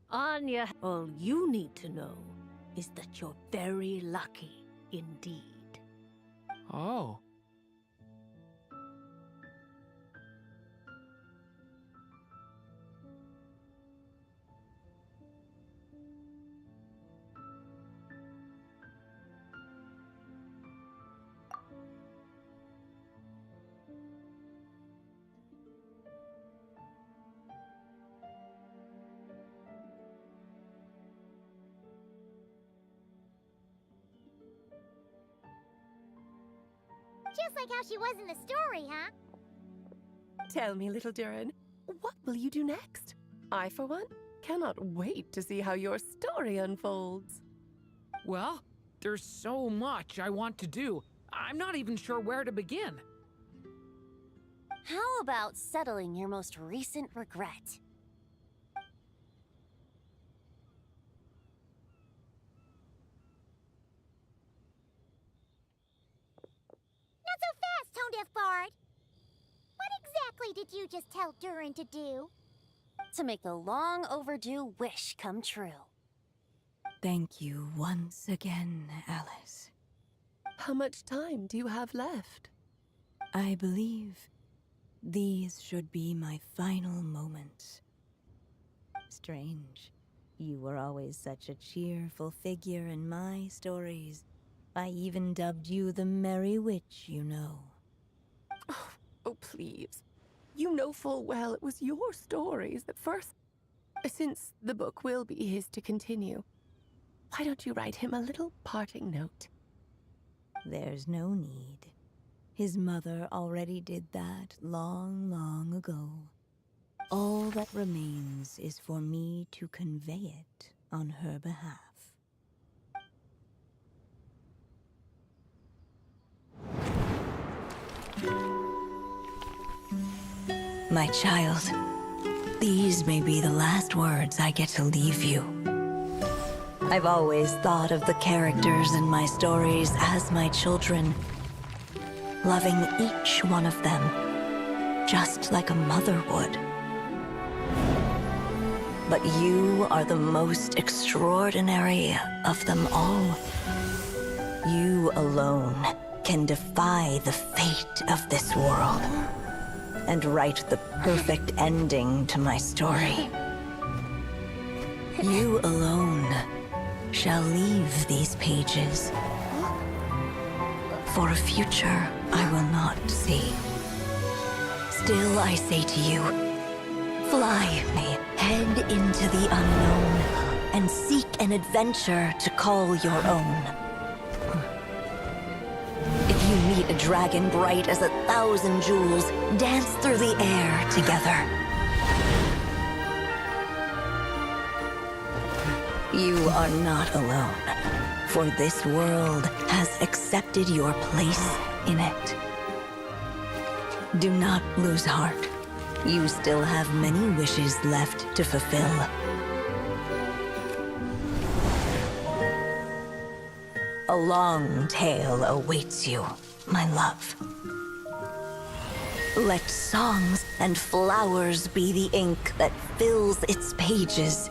Anya, all you need to know is that you're very lucky indeed. Oh. Just like how she was in the story, huh? Tell me, little Durin, what will you do next? I, for one, cannot wait to see how your story unfolds. Well, there's so much I want to do. I'm not even sure where to begin. How about settling your most recent regret? Not so fast, Tone Deaf Bard! What exactly did you just tell Durin to do? To make the long overdue wish come true. Thank you once again, Alice. How much time do you have left? I believe these should be my final moments. Strange. You were always such a cheerful figure in my stories. I even dubbed you the Merry Witch, you know. Oh, please. You know full well it was your stories that first... Since the book will be his to continue, why don't you write him a little parting note? There's no need. His mother already did that long, long ago. All that remains is for me to convey it on her behalf. My child, these may be the last words I get to leave you. I've always thought of the characters in my stories as my children, loving each one of them, just like a mother would. But you are the most extraordinary of them all. You alone can defy the fate of this world and write the perfect ending to my story. You alone shall leave these pages for a future I will not see. Still I say to you, fly, head into the unknown, and seek an adventure to call your own. If you meet a dragon bright as 1,000 jewels, dance through the air together. You are not alone, for this world has accepted your place in it. Do not lose heart. You still have many wishes left to fulfill. A long tale awaits you, my love. Let songs and flowers be the ink that fills its pages.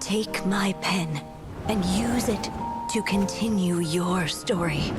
Take my pen and use it to continue your story.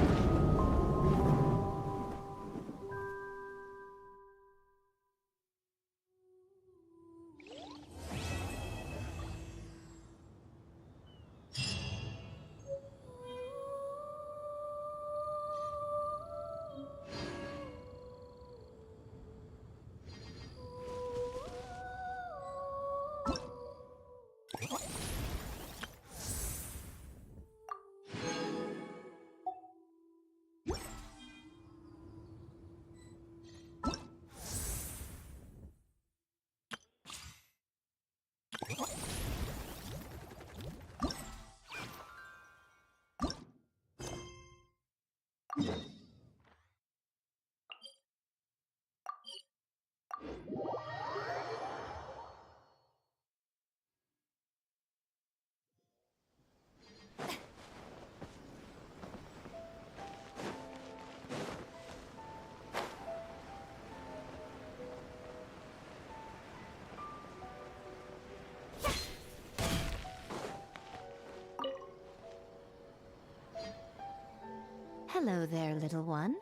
Hello there, little one.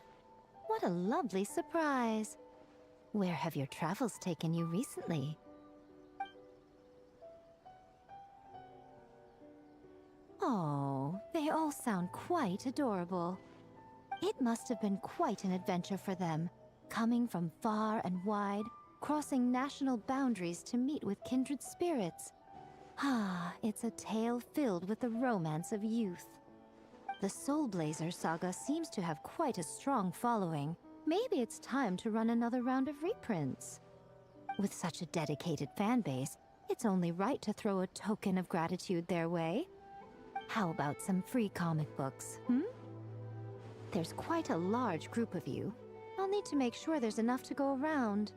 What a lovely surprise. Where have your travels taken you recently? Oh, they all sound quite adorable. It must have been quite an adventure for them, coming from far and wide, crossing national boundaries to meet with kindred spirits. Ah, it's a tale filled with the romance of youth. The Soul Blazer saga seems to have quite a strong following. Maybe it's time to run another round of reprints. With such a dedicated fan base, it's only right to throw a token of gratitude their way. How about some free comic books, There's quite a large group of you. I'll need to make sure there's enough to go around.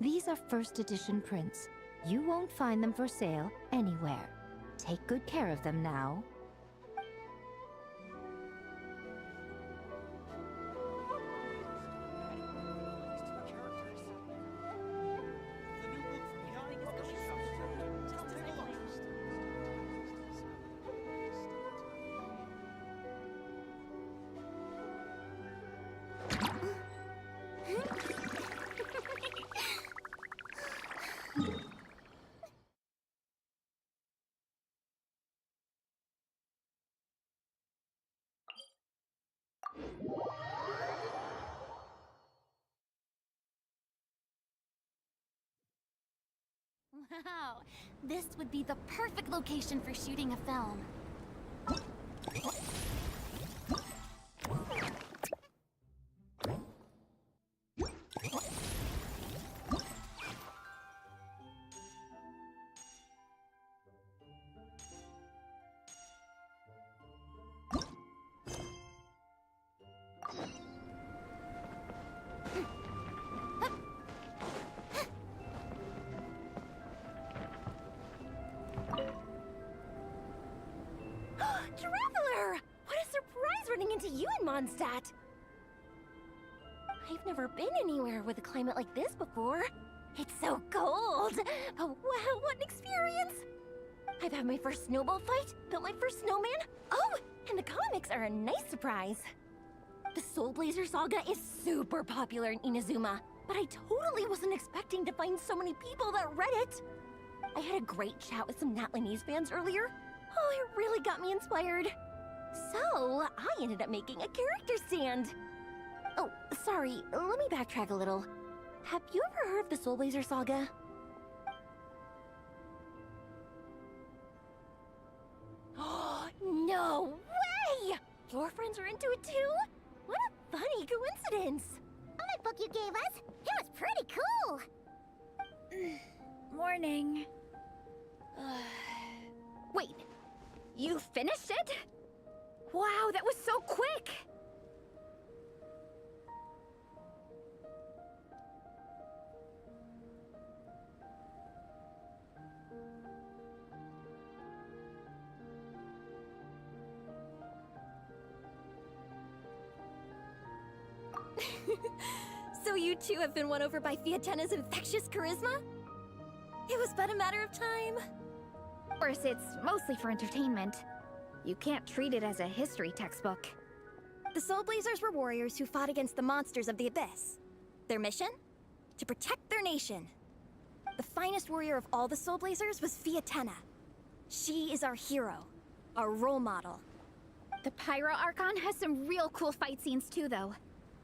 These are first edition prints. You won't find them for sale anywhere. Take good care of them now. Wow, this would be the perfect location for shooting a film. Traveler! What a surprise running into you in Mondstadt! I've never been anywhere with a climate like this before. It's so cold! But wow, what an experience! I've had my first snowball fight, built my first snowman. Oh, and the comics are a nice surprise. The Soul Blazer saga is super popular in Inazuma, but I totally wasn't expecting to find so many people that read it. I had a great chat with some Natlanese fans earlier. Oh, it really got me inspired. So, I ended up making a character stand. Oh, sorry, let me backtrack a little. Have you ever heard of the Soul Blazer saga? Oh, no way! Your friends are into it too? What a funny coincidence! Comic book you gave us, it was pretty cool! Morning. Wait, you finished it? Wow, that was so quick! So you two have been won over by Fiatena's infectious charisma? It was but a matter of time. Of course, it's mostly for entertainment. You can't treat it as a history textbook. The Soul Blazers were warriors who fought against the monsters of the Abyss. Their mission? To protect their nation. The finest warrior of all the Soul Blazers was Fiatena. She is our hero, our role model. The Pyro Archon has some real cool fight scenes too, though.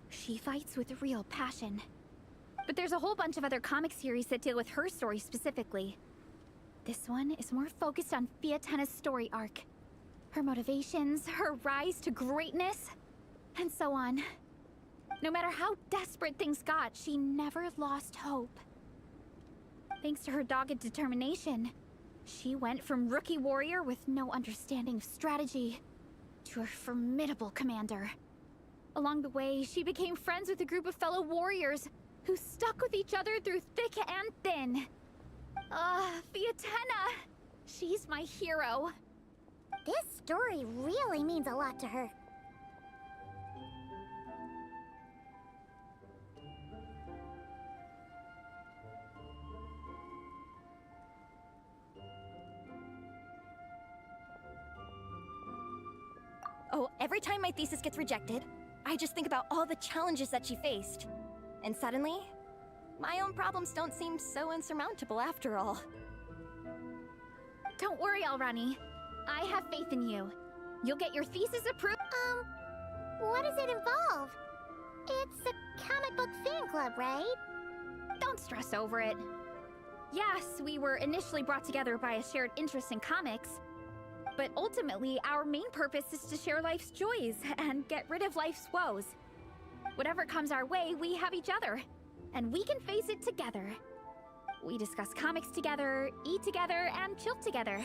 She fights with real passion. But there's a whole bunch of other comic series that deal with her story specifically. This one is more focused on Fiatena's story arc. Her motivations, her rise to greatness, and so on. No matter how desperate things got, she never lost hope. Thanks to her dogged determination, she went from rookie warrior with no understanding of strategy to a formidable commander. Along the way, she became friends with a group of fellow warriors who stuck with each other through thick and thin. Fiatena! She's my hero. This story really means a lot to her. Oh, every time my thesis gets rejected, I just think about all the challenges that she faced. And suddenly, my own problems don't seem so insurmountable after all. Don't worry, Alrani. I have faith in you. You'll get your thesis approved. What does it involve? It's a comic book fan club, right? Don't stress over it. Yes, we were initially brought together by a shared interest in comics, but ultimately our main purpose is to share life's joys and get rid of life's woes. Whatever comes our way, we have each other, and we can face it together. We discuss comics together, eat together, and chill together.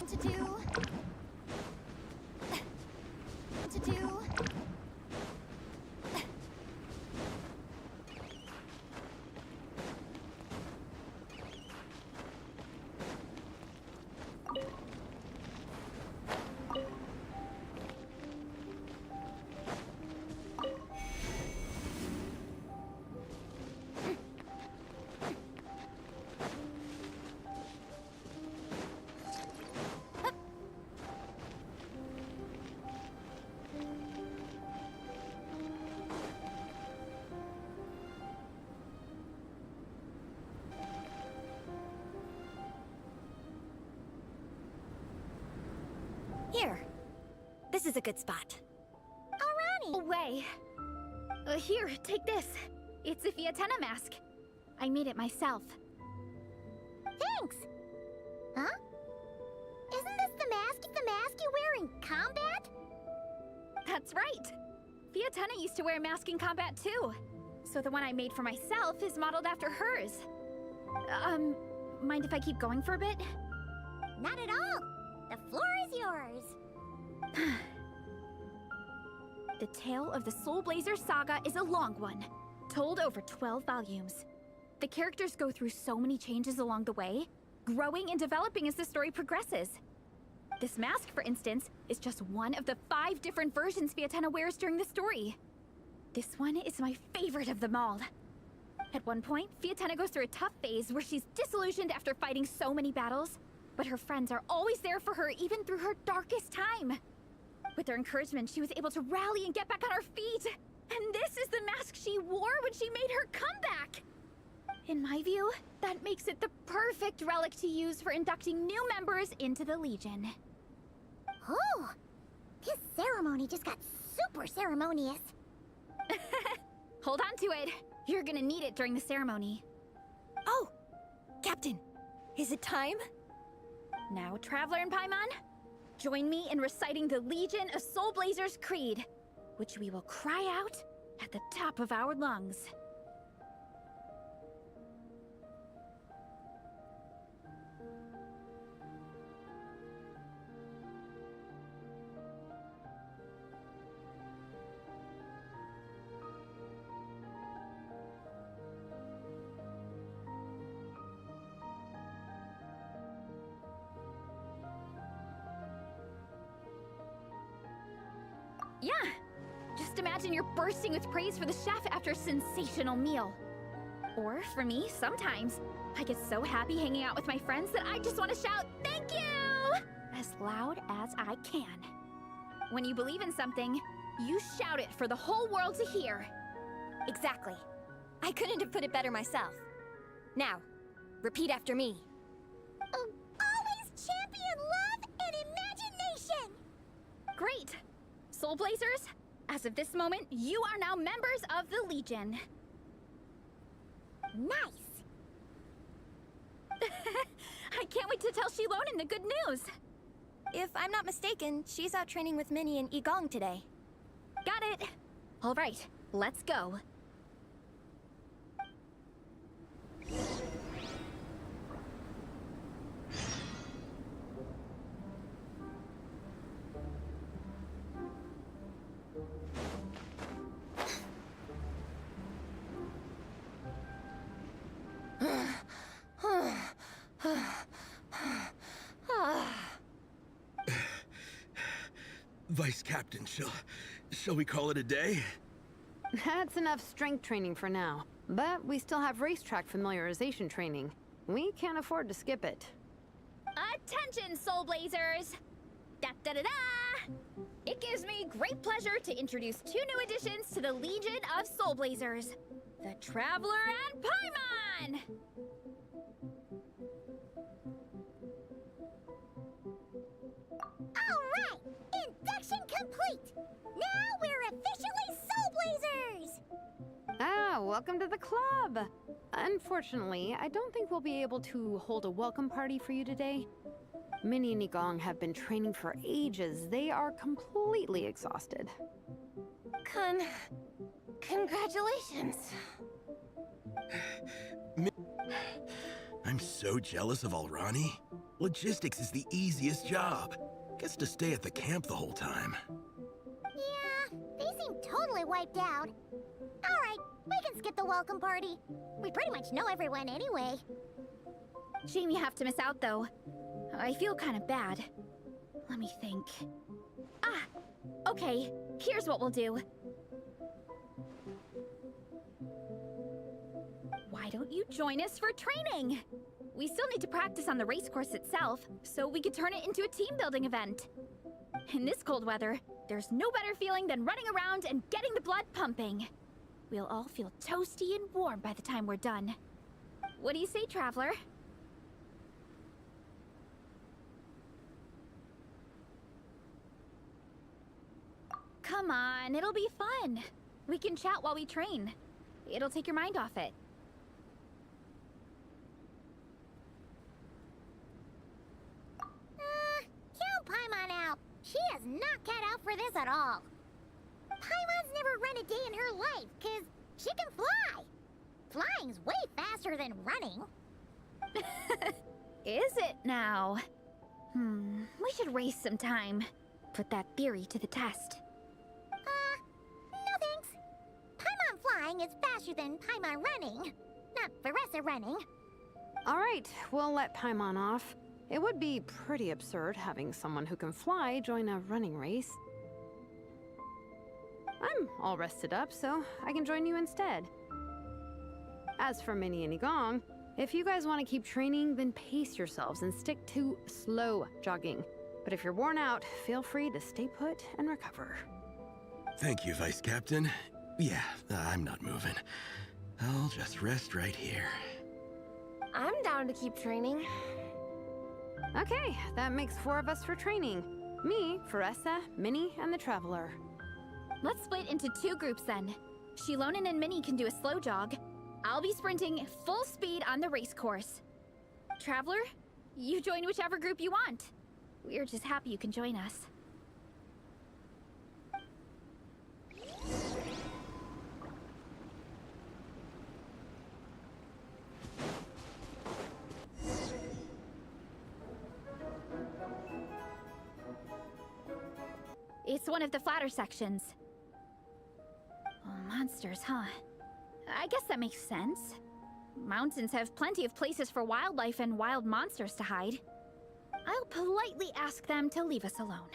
To do. To do. Here. This is a good spot. Alrighty. Away. Here, take this. It's a Fiatenna mask. I made it myself. Thanks. Huh? Isn't this the mask you wear in combat? That's right. Fiatenna used to wear a mask in combat too. So the one I made for myself is modeled after hers. Mind if I keep going for a bit? Not at all. The floor is yours. The tale of the Soul Blazer saga is a long one, told over 12 volumes. The characters go through so many changes along the way, growing and developing as the story progresses. This mask, for instance, is just one of the 5 different versions Fiatenna wears during the story. This one is my favorite of them all. At one point, Fiatenna goes through a tough phase where she's disillusioned after fighting so many battles, but her friends are always there for her even through her darkest time. With their encouragement, she was able to rally and get back on her feet. And this is the mask she wore when she made her comeback. In my view, that makes it the perfect relic to use for inducting new members into the Legion. Oh, this ceremony just got super ceremonious. Hold on to it. You're gonna need it during the ceremony. Oh, Captain, is it time? Now, Traveler and Paimon, join me in reciting the Legion of Soul Blazers Creed, which we will cry out at the top of our lungs. Yeah. Just imagine you're bursting with praise for the chef after a sensational meal. Or, for me, sometimes, I get so happy hanging out with my friends that I just want to shout, "Thank you!" as loud as I can. When you believe in something, you shout it for the whole world to hear. Exactly. I couldn't have put it better myself. Now, repeat after me. Always champion love and imagination! Great! Soul Blazers, as of this moment, you are now members of the Legion. Nice! I can't wait to tell Xilonen the good news. If I'm not mistaken, she's out training with Minnie and Igong today. Got it. All right, let's go. Vice Captain, shall we call it a day? That's enough strength training for now. But we still have racetrack familiarization training. We can't afford to skip it. Attention, Soul Blazers! Da-da-da-da! It gives me great pleasure to introduce 2 new additions to the Legion of Soul Blazers. The Traveler and Paimon! Alright! Induction complete! Now we're officially Soul Blazers! Ah, welcome to the club! Unfortunately, I don't think we'll be able to hold a welcome party for you today. Minnie and Igong have been training for ages. They are completely exhausted. Congratulations. I'm so jealous of Alrani. Logistics is the easiest job. Gets to stay at the camp the whole time. Yeah, they seem totally wiped out. Alright, we can skip the welcome party. We pretty much know everyone anyway. Shame you have to miss out, though. I feel kind of bad. Let me think. Ah! Okay, here's what we'll do. Why don't you join us for training? We still need to practice on the race course itself, so we could turn it into a team-building event. In this cold weather, there's no better feeling than running around and getting the blood pumping. We'll all feel toasty and warm by the time we're done. What do you say, Traveler? Come on, it'll be fun. We can chat while we train. It'll take your mind off it. Count Paimon out. She is not cut out for this at all. Paimon's never run a day in her life, 'cause she can fly. Flying's way faster than running. Is it now? We should race sometime. Put that theory to the test. No thanks. Paimon flying is faster than Paimon running. Not Veressa running. All right, we'll let Paimon off. It would be pretty absurd having someone who can fly join a running race. I'm all rested up, so I can join you instead. As for Minnie and Igong, if you guys want to keep training, then pace yourselves and stick to slow jogging. But if you're worn out, feel free to stay put and recover. Thank you, Vice Captain. Yeah, I'm not moving. I'll just rest right here. I'm down to keep training. Okay, that makes 4 of us for training. Me, Veressa, Minnie, and the Traveler. Let's split into 2 groups then. Xilonen and Minnie can do a slow jog. I'll be sprinting full speed on the race course. Traveler, you join whichever group you want. We're just happy you can join us. It's one of the flatter sections. Oh, monsters, huh? I guess that makes sense. Mountains have plenty of places for wildlife and wild monsters to hide. I'll politely ask them to leave us alone.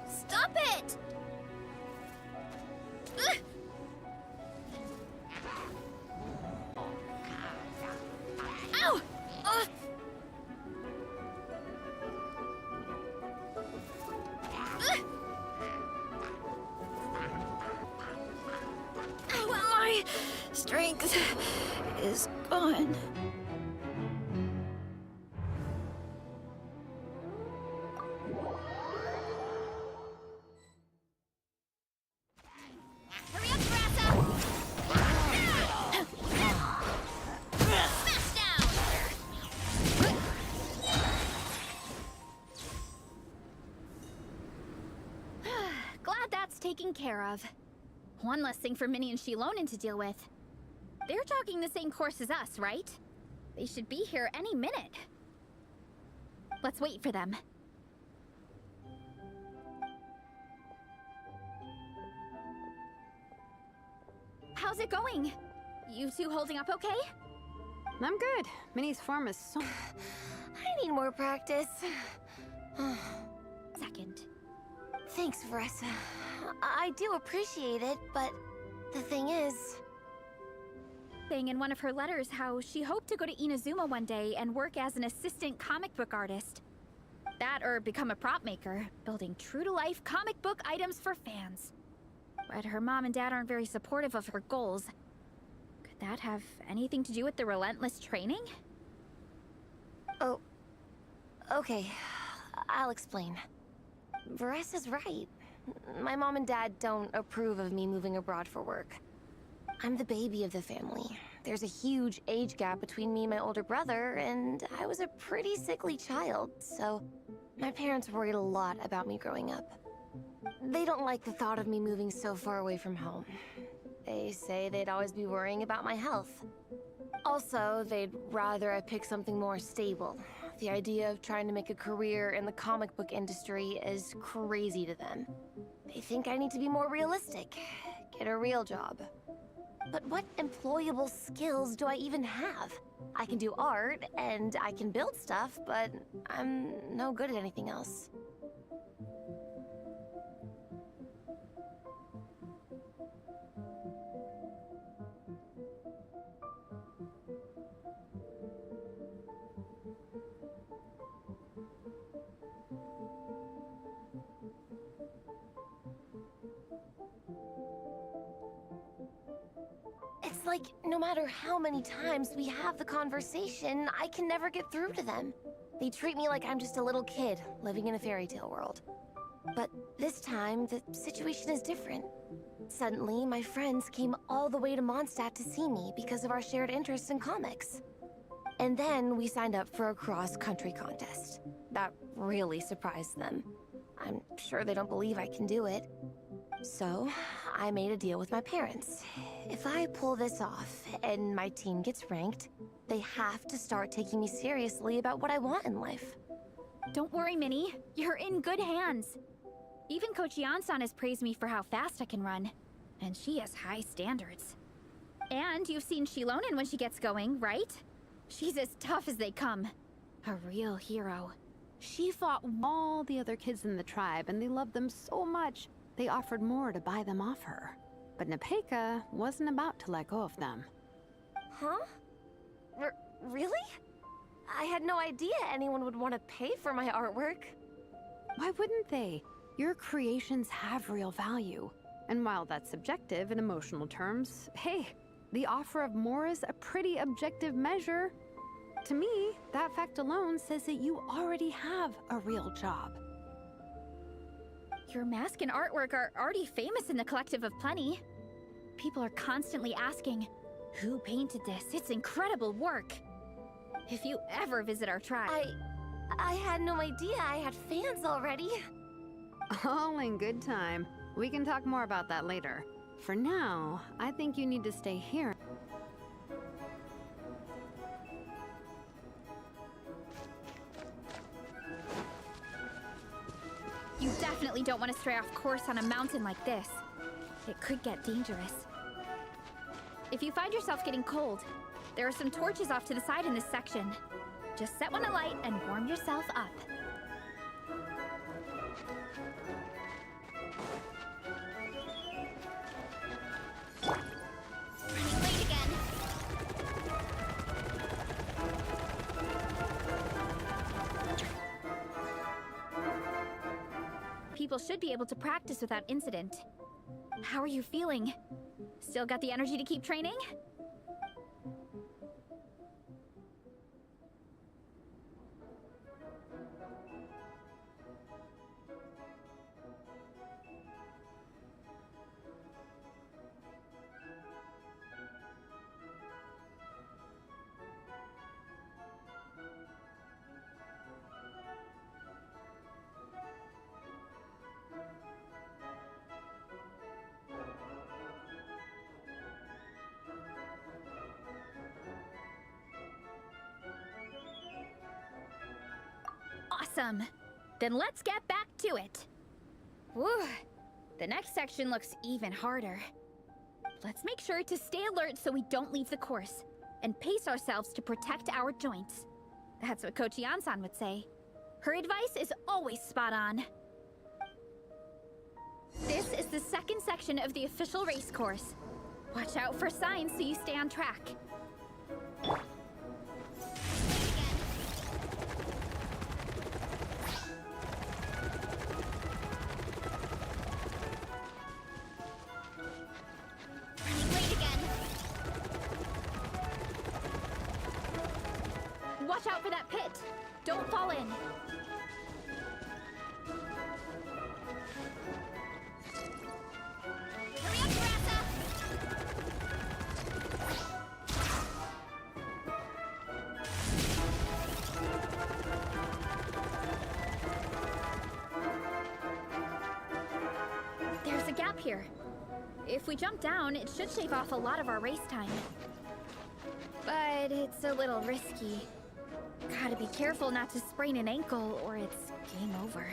Stop it! Ow! Well, my strength is gone. Hurry up, Grassa! Smash down! Glad that's taken care of. One less thing for Minnie and Xilonen to deal with. They're jogging the same course as us, right? They should be here any minute. Let's wait for them. How's it going? You two holding up okay? I'm good. Minnie's form is so... I need more practice. Second. Thanks, Vanessa. I do appreciate it, but the thing is... Saying in one of her letters how she hoped to go to Inazuma one day and work as an assistant comic book artist. That or become a prop maker, building true-to-life comic book items for fans. But her mom and dad aren't very supportive of her goals. Could that have anything to do with the relentless training? Oh, okay. I'll explain. Varesa's right. My mom and dad don't approve of me moving abroad for work. I'm the baby of the family. There's a huge age gap between me and my older brother, and I was a pretty sickly child, so my parents worried a lot about me growing up. They don't like the thought of me moving so far away from home. They say they'd always be worrying about my health. Also, they'd rather I pick something more stable. The idea of trying to make a career in the comic book industry is crazy to them. They think I need to be more realistic, get a real job. But what employable skills do I even have? I can do art, and I can build stuff, but I'm no good at anything else. It's like, no matter how many times we have the conversation, I can never get through to them. They treat me like I'm just a little kid living in a fairy tale world. But this time, the situation is different. Suddenly, my friends came all the way to Mondstadt to see me because of our shared interest in comics. And then we signed up for a cross-country contest. That really surprised them. I'm sure they don't believe I can do it. So, I made a deal with my parents. If I pull this off and my team gets ranked, they have to start taking me seriously about what I want in life. Don't worry, Minnie. You're in good hands. Even Coach Yan-san has praised me for how fast I can run. And she has high standards. And you've seen Xilonen when she gets going, right? She's as tough as they come. A real hero. She fought all the other kids in the tribe, and they loved them so much. they offered more to buy them off her. But Nepeka wasn't about to let go of them. Huh? Really? I had no idea anyone would want to pay for my artwork. Why wouldn't they? Your creations have real value. And while that's subjective in emotional terms, hey, the offer of more is a pretty objective measure. To me, that fact alone says that you already have a real job. Your mask and artwork are already famous in the Collective of Plenty. People are constantly asking, who painted this? It's incredible work. If you ever visit our tribe... I had no idea I had fans already. All in good time. We can talk more about that later. For now, I think you need to stay here. You definitely don't want to stray off course on a mountain like this. It could get dangerous. If you find yourself getting cold, there are some torches off to the side in this section. Just set one alight and warm yourself up. Running late again. People should be able to practice without incident. How are you feeling? Still got the energy to keep training? Awesome. Then let's get back to it. Whew. The next section looks even harder. Let's make sure to stay alert so we don't leave the course, and pace ourselves to protect our joints. That's what Coach Yan-san would say. Her advice is always spot on. This is the second section of the official race course. Watch out for signs so you stay on track. Watch out for that pit! Don't fall in! Hurry up, Terasa! There's a gap here. If we jump down, it should shave off a lot of our race time. But it's a little risky. Gotta be careful not to sprain an ankle or it's game over.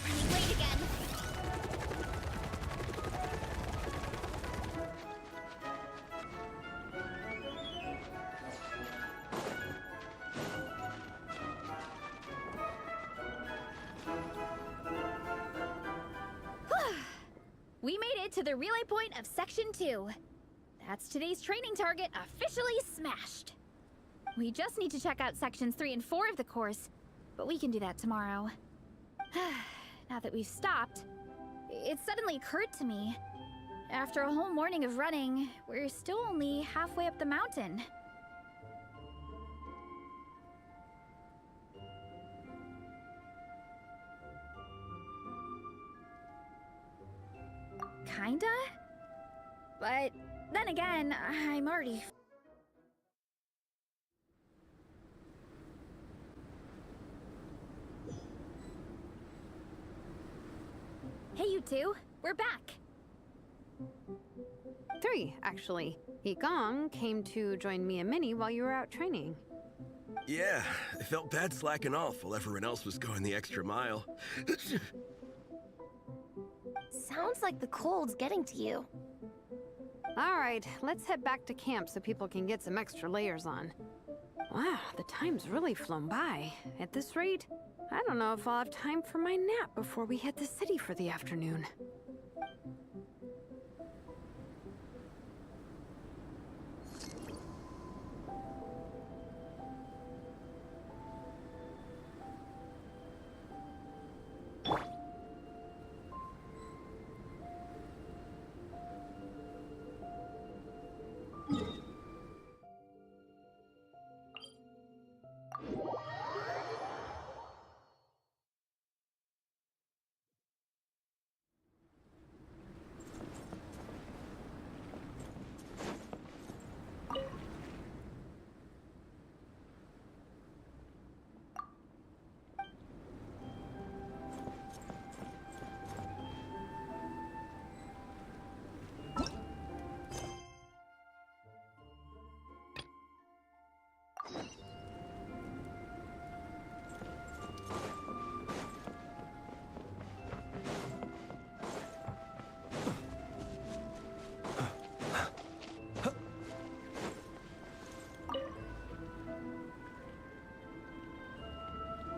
Running late again. We made it to the relay point of Section 2. That's today's training target officially smashed. We just need to check out Sections 3 and 4 of the course, but we can do that tomorrow. Now that we've stopped, it suddenly occurred to me. After a whole morning of running, we're still only halfway up the mountain. Kinda? But then again, I'm already... Hey, you two. We're back. 3, actually. Igong came to join me and Minnie while you were out training. Yeah, I felt bad slacking off while everyone else was going the extra mile. Sounds like the cold's getting to you. Alright, let's head back to camp so people can get some extra layers on. Wow, the time's really flown by. At this rate, I don't know if I'll have time for my nap before we hit the city for the afternoon.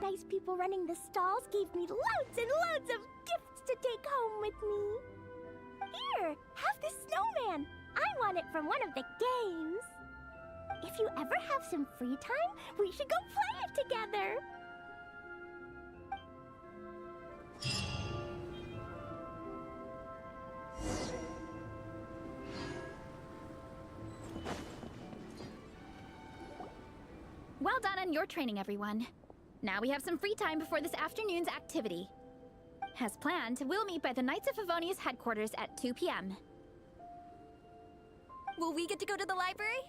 Nice people running the stalls gave me loads and loads of gifts to take home with me. Here, have this snowman. I won it from one of the games. If you ever have some free time, we should go play it together. Well done on your training, everyone. Now we have some free time before this afternoon's activity. As planned, we'll meet by the Knights of Favonius headquarters at 2 p.m. Will we get to go to the library?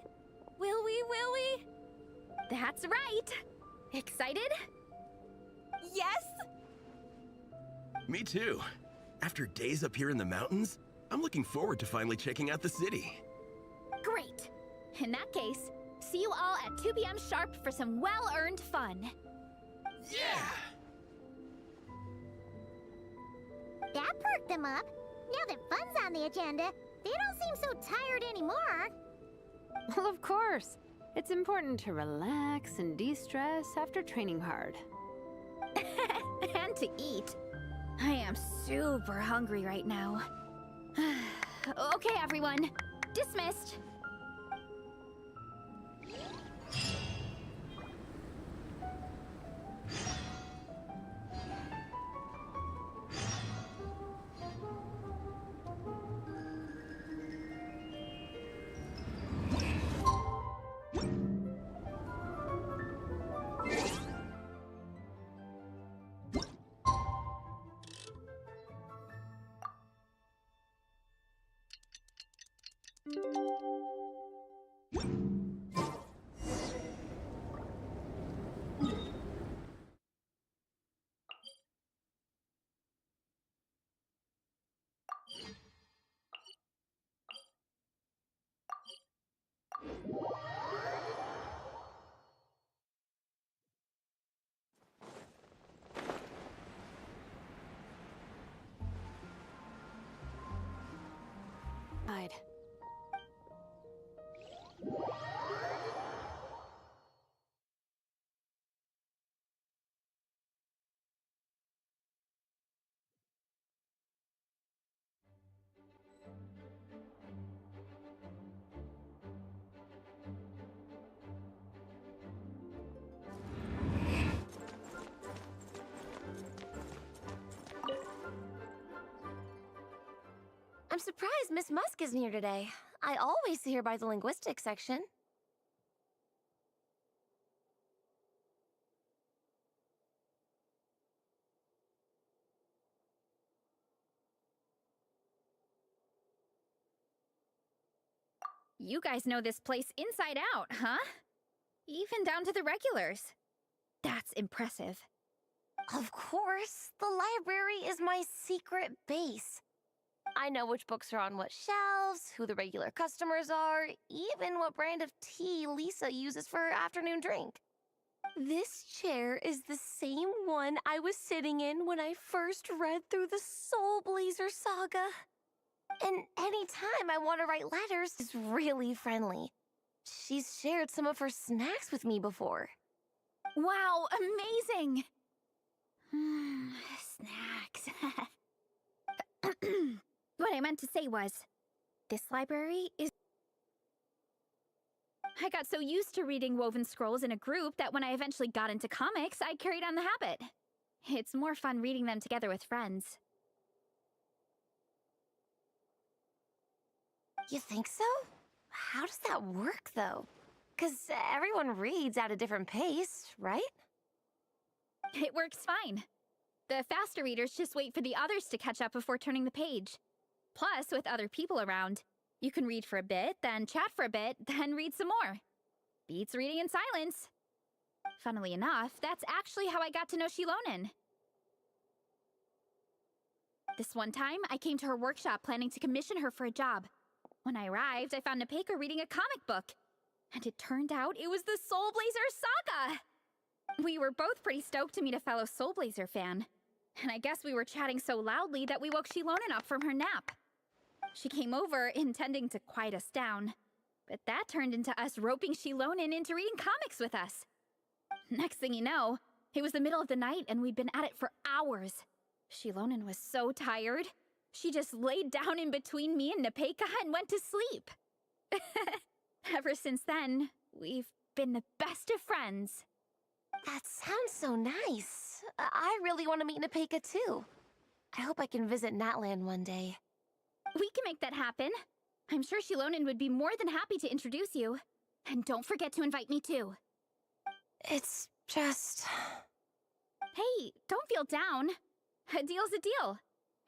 Will we? That's right! Excited? Yes! Me too. After days up here in the mountains, I'm looking forward to finally checking out the city. Great! In that case, see you all at 2 p.m. sharp for some well-earned fun. Yeah! That perked them up. Now that fun's on the agenda, they don't seem so tired anymore. Well, of course. It's important to relax and de-stress after training hard. And to eat. I am super hungry right now. Okay, everyone. Dismissed. Hide. I'm surprised Miss Musk isn't here today. I always see her by the linguistics section. You guys know this place inside out, huh? Even down to the regulars. That's impressive. Of course, the library is my secret base. I know which books are on what shelves, who the regular customers are, even what brand of tea Lisa uses for her afternoon drink. This chair is the same one I was sitting in when I first read through the Soul Blazer saga. And anytime I want to write letters, she's really friendly. She's shared some of her snacks with me before. Wow, amazing! Snacks. What I meant to say was, this library is... I got so used to reading Woven Scrolls in a group that when I eventually got into comics, I carried on the habit. It's more fun reading them together with friends. You think so? How does that work, though? Because everyone reads at a different pace, right? It works fine. The faster readers just wait for the others to catch up before turning the page. Plus, with other people around, you can read for a bit, then chat for a bit, then read some more. Beats reading in silence. Funnily enough, that's actually how I got to know Xilonen. This one time, I came to her workshop planning to commission her for a job. When I arrived, I found Nepeka reading a comic book. And it turned out it was the Soul Blazer Saga! We were both pretty stoked to meet a fellow Soul Blazer fan. And I guess we were chatting so loudly that we woke Xilonen up from her nap. She came over, intending to quiet us down. But that turned into us roping Xilonen into reading comics with us. Next thing you know, it was the middle of the night and we'd been at it for hours. Xilonen was so tired. She just laid down in between me and Nepeka and went to sleep. Ever since then, we've been the best of friends. That sounds so nice. I really want to meet Nepeka too. I hope I can visit Natland one day. We can make that happen. I'm sure Xilonen would be more than happy to introduce you. And don't forget to invite me too. It's just... Hey, don't feel down. A deal's a deal.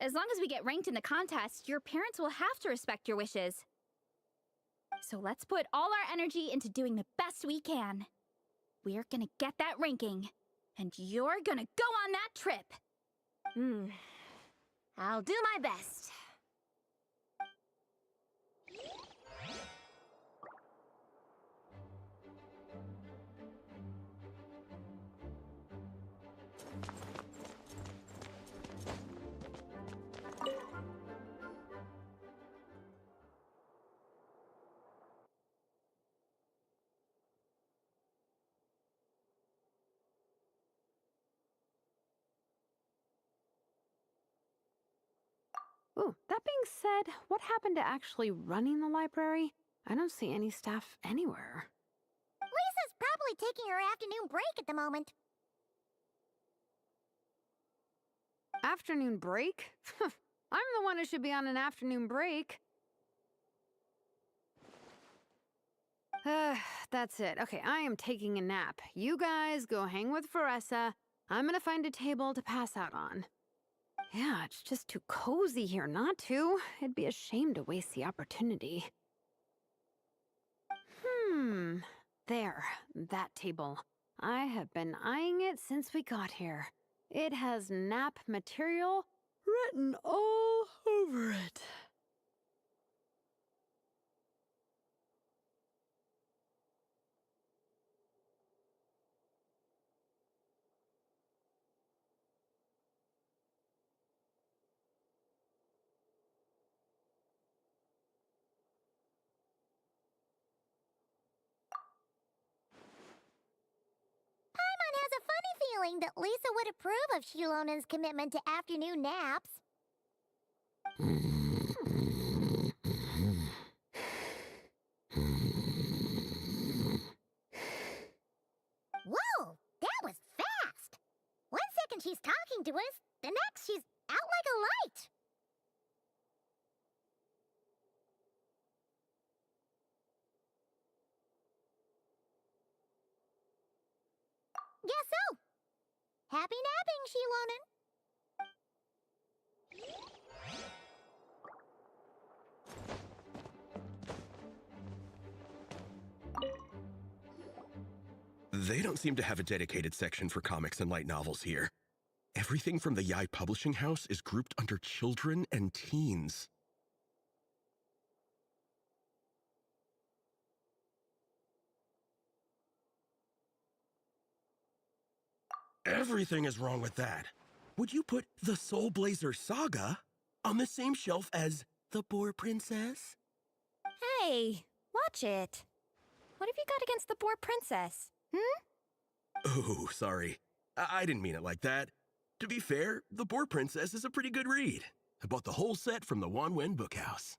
As long as we get ranked in the contest, your parents will have to respect your wishes. So let's put all our energy into doing the best we can. We're gonna get that ranking, and you're gonna go on that trip. I'll do my best. Ooh, that being said, what happened to actually running the library? I don't see any staff anywhere. Lisa's probably taking her afternoon break at the moment. Afternoon break? I'm the one who should be on an afternoon break. That's it. Okay, I am taking a nap. You guys go hang with Faressa. I'm gonna find a table to pass out on. Yeah, it's just too cozy here not to. It'd be a shame to waste the opportunity. There, that table. I have been eyeing it since we got here. It has nap material written all over it. Paimon has a funny feeling that Lisa would approve of Xilonen's commitment to afternoon naps. Whoa, that was fast! 1 second she's talking to us, the next she's out like a light. Guess so. Happy napping, Xilonen. They don't seem to have a dedicated section for comics and light novels here. Everything from the Yai Publishing House is grouped under children and teens. Everything is wrong with that. Would you put the Soul Blazer Saga on the same shelf as the boar princess? Hey, watch it. What have you got against the boar princess? Oh, sorry. I didn't mean it like that. To be fair, the boar princess is a pretty good read. I bought the whole set from the Wanwen Bookhouse.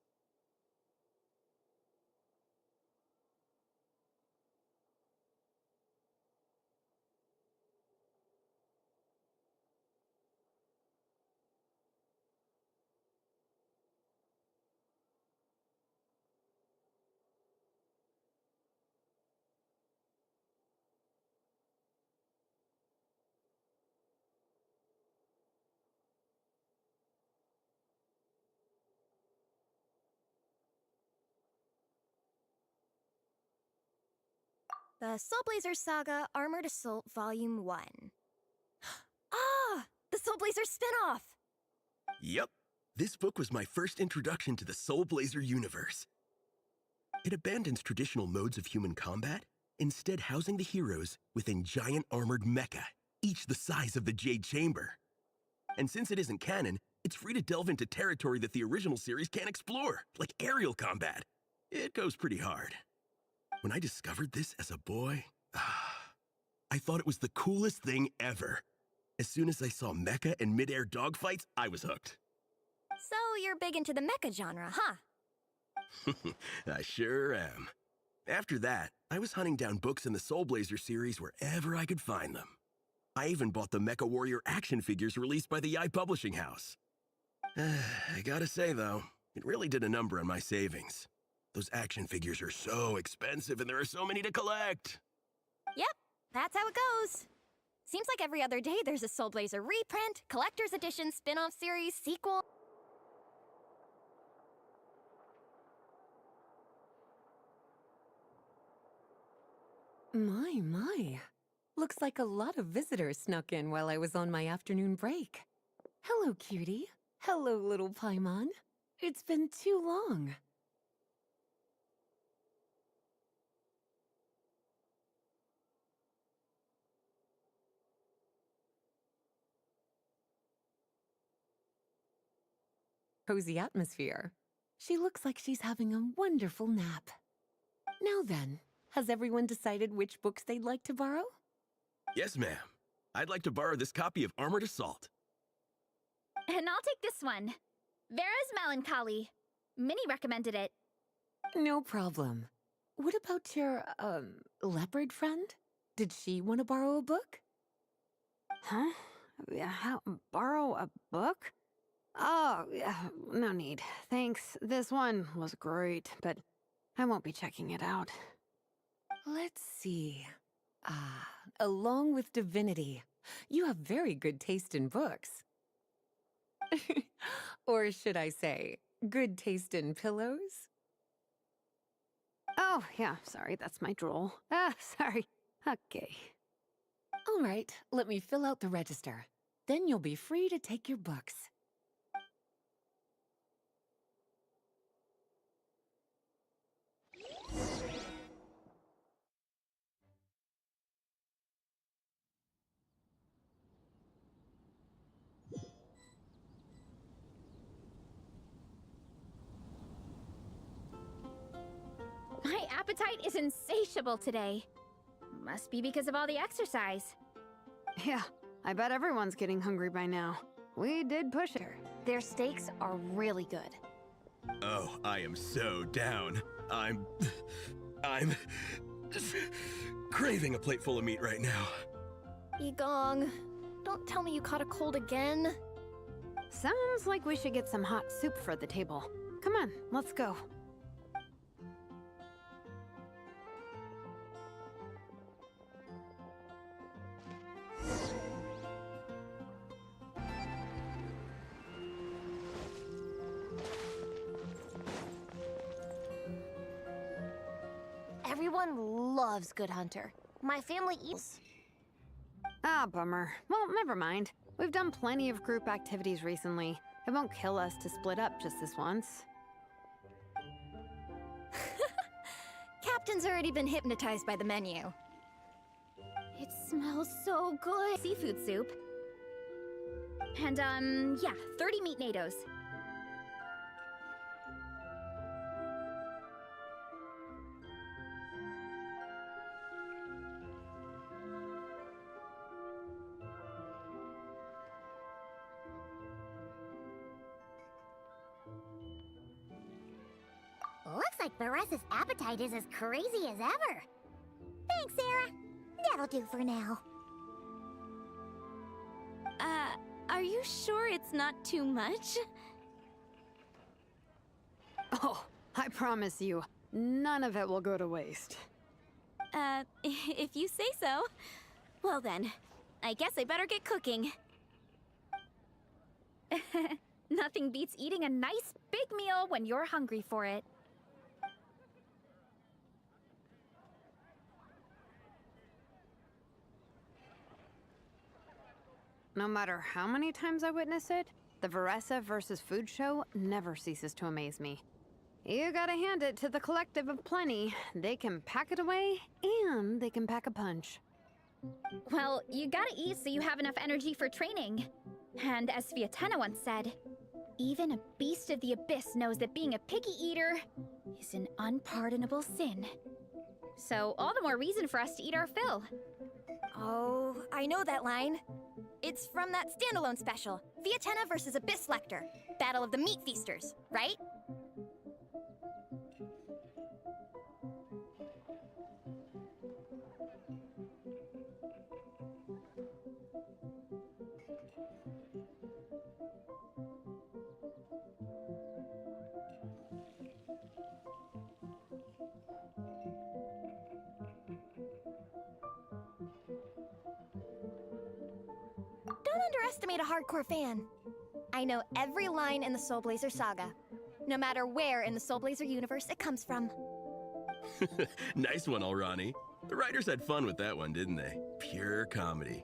The Soul Blazer Saga Armored Assault Volume 1. Ah! The Soul Blazer spinoff! Yep. This book was my first introduction to the Soul Blazer universe. It abandons traditional modes of human combat, instead housing the heroes within giant armored mecha, each the size of the Jade Chamber. And since it isn't canon, it's free to delve into territory that the original series can't explore, like aerial combat. It goes pretty hard. When I discovered this as a boy, I thought it was the coolest thing ever. As soon as I saw mecha and mid-air dogfights, I was hooked. So you're big into the mecha genre, huh? I sure am. After that, I was hunting down books in the Soul Blazer series wherever I could find them. I even bought the Mecha Warrior action figures released by the Yi Publishing House. I gotta say, though, it really did a number on my savings. Those action figures are so expensive and there are so many to collect. Yep, that's how it goes. Seems like every other day there's a Soul Blazer reprint, collector's edition, spin-off series, sequel. My. Looks like a lot of visitors snuck in while I was on my afternoon break. Hello, cutie. Hello, little Paimon. It's been too long. Cozy atmosphere. She looks like she's having a wonderful nap. Now then, has everyone decided which books they'd like to borrow? Yes, ma'am. I'd like to borrow this copy of Armored Assault. And I'll take this one. Vera's Melancholy. Minnie recommended it. No problem. What about your, leopard friend? Did she want to borrow a book? Huh? Borrow a book? Oh, yeah, no need. Thanks. This one was great, but I won't be checking it out. Let's see. Along with Divinity, you have very good taste in books. Or should I say, good taste in pillows? Oh, yeah, sorry, that's my drool. Sorry. Okay. All right, let me fill out the register. Then you'll be free to take your books. My appetite is insatiable today. Must be because of all the exercise. Yeah, I bet everyone's getting hungry by now. We did push it. Their steaks are really good. Oh, I am so down. I'm craving a plate full of meat right now. Igong, don't tell me you caught a cold again. Sounds like we should get some hot soup for the table. Come on, let's go. Everyone loves Good Hunter. My family eats. Ah, bummer. Well, never mind. We've done plenty of group activities recently. It won't kill us to split up just this once. Captain's already been hypnotized by the menu. It smells so good. Seafood soup. And, yeah, 30 meat nados. like Beresa's appetite is as crazy as ever. Thanks, Sarah. That'll do for now. Are you sure it's not too much? Oh, I promise you, none of it will go to waste. If you say so. Well then, I guess I better get cooking. Nothing beats eating a nice big meal when you're hungry for it. No matter how many times I witness it, the Veresa versus Food show never ceases to amaze me. You gotta hand it to the collective of plenty. They can pack it away, and they can pack a punch. Well, you gotta eat so you have enough energy for training. And as Fiatena once said, even a beast of the abyss knows that being a picky eater is an unpardonable sin. So all the more reason for us to eat our fill. Oh, I know that line. It's from that standalone special, Fiatena versus Abyss Lecter, Battle of the Meat Feasters, right? Don't underestimate a hardcore fan. I know every line in the Soul Blazer saga, no matter where in the Soul Blazer universe it comes from. Nice one, Alrani. The writers had fun with that one, didn't they? Pure comedy.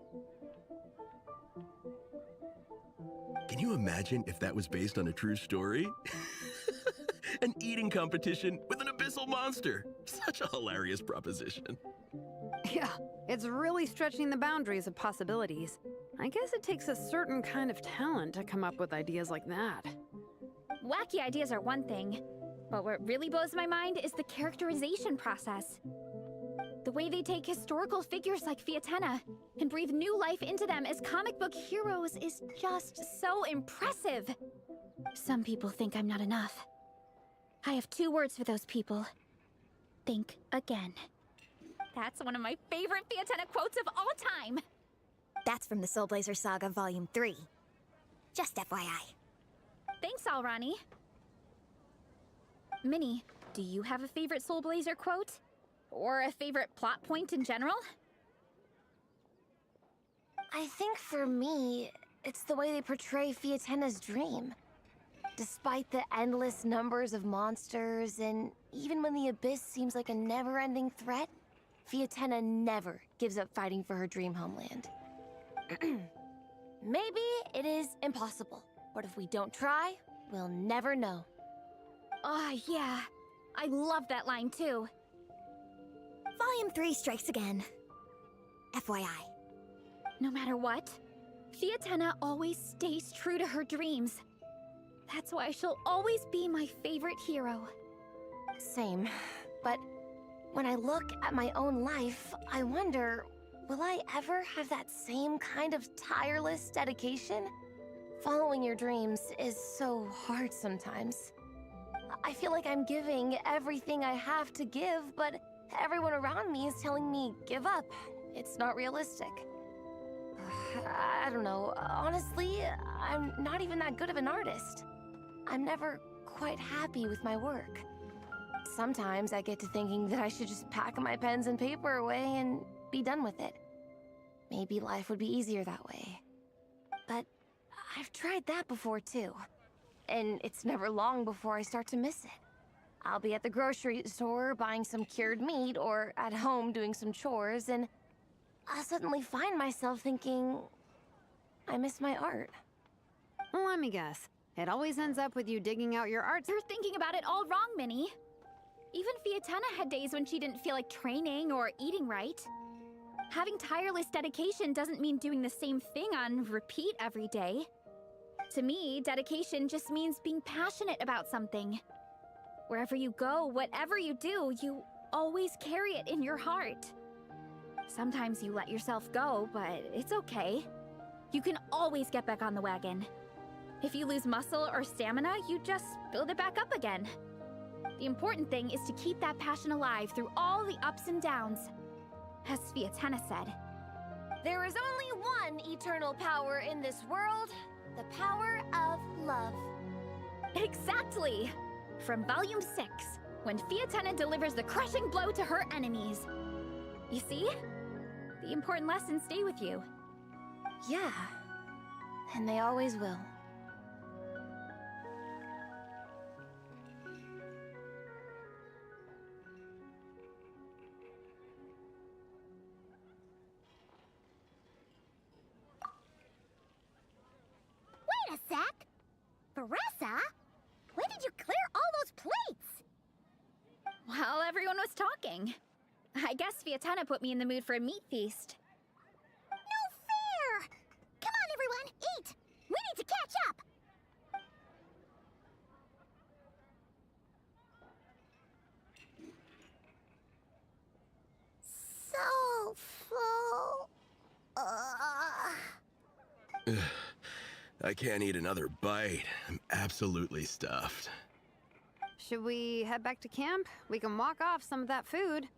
Can you imagine if that was based on a true story? An eating competition with an abyssal monster. Such a hilarious proposition. Yeah, it's really stretching the boundaries of possibilities. I guess it takes a certain kind of talent to come up with ideas like that. Wacky ideas are one thing, but what really blows my mind is the characterization process. The way they take historical figures like Fiatena and breathe new life into them as comic book heroes is just so impressive. Some people think I'm not enough. I have 2 words for those people. Think again. That's one of my favorite Fiatena quotes of all time. That's from the Soul Blazer Saga Volume 3. Just FYI. Thanks, Alrani. Minnie, do you have a favorite Soul Blazer quote? Or a favorite plot point in general? I think for me, it's the way they portray Fiatena's dream. Despite the endless numbers of monsters, and even when the Abyss seems like a never-ending threat, Fiatena never gives up fighting for her dream homeland. Maybe it is impossible, but if we don't try, we'll never know. Oh, yeah. I love that line, too. Volume 3 strikes again. FYI. No matter what, Fiatena always stays true to her dreams. That's why she'll always be my favorite hero. Same, but when I look at my own life, I wonder, will I ever have that same kind of tireless dedication? Following your dreams is so hard sometimes. I feel like I'm giving everything I have to give, but everyone around me is telling me, give up. It's not realistic. I don't know. Honestly, I'm not even that good of an artist. I'm never quite happy with my work. Sometimes I get to thinking that I should just pack my pens and paper away and be done with it. Maybe life would be easier that way. But I've tried that before too. And it's never long before I start to miss it. I'll be at the grocery store buying some cured meat or at home doing some chores, and I'll suddenly find myself thinking, I miss my art. Well, let me guess. It always ends up with you digging out your art. You're thinking about it all wrong, Minnie. Even Fiatena had days when she didn't feel like training or eating right. Having tireless dedication doesn't mean doing the same thing on repeat every day. To me, dedication just means being passionate about something. Wherever you go, whatever you do, you always carry it in your heart. Sometimes you let yourself go, but it's okay. You can always get back on the wagon. If you lose muscle or stamina, you just build it back up again. The important thing is to keep that passion alive through all the ups and downs. As Sviatana said, There is only one eternal power in this world, the power of love. exactly! From Volume 6, when Fiatena delivers the crushing blow to her enemies. You see? The important lessons stay with you. Yeah, and they always will. Wait a sec! Baressa? When did you clear all those plates? While everyone was talking. I guess Fiatena put me in the mood for a meat feast. No fair! Come on, everyone, eat! We need to catch up! So full. I can't eat another bite. I'm absolutely stuffed. Should we head back to camp? We can walk off some of that food.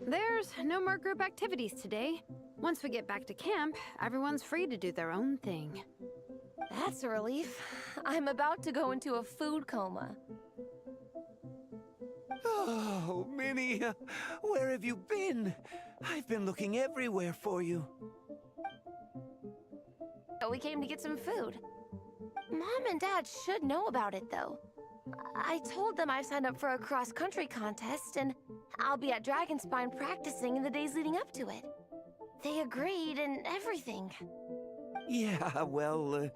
There's no more group activities today. Once we get back to camp, everyone's free to do their own thing. That's a relief. I'm about to go into a food coma. Oh, Minnie, where have you been? I've been looking everywhere for you. So we came to get some food. Mom and Dad should know about it, though. I told them I signed up for a cross-country contest, and I'll be at Dragonspine practicing in the days leading up to it. They agreed and everything. Yeah, well,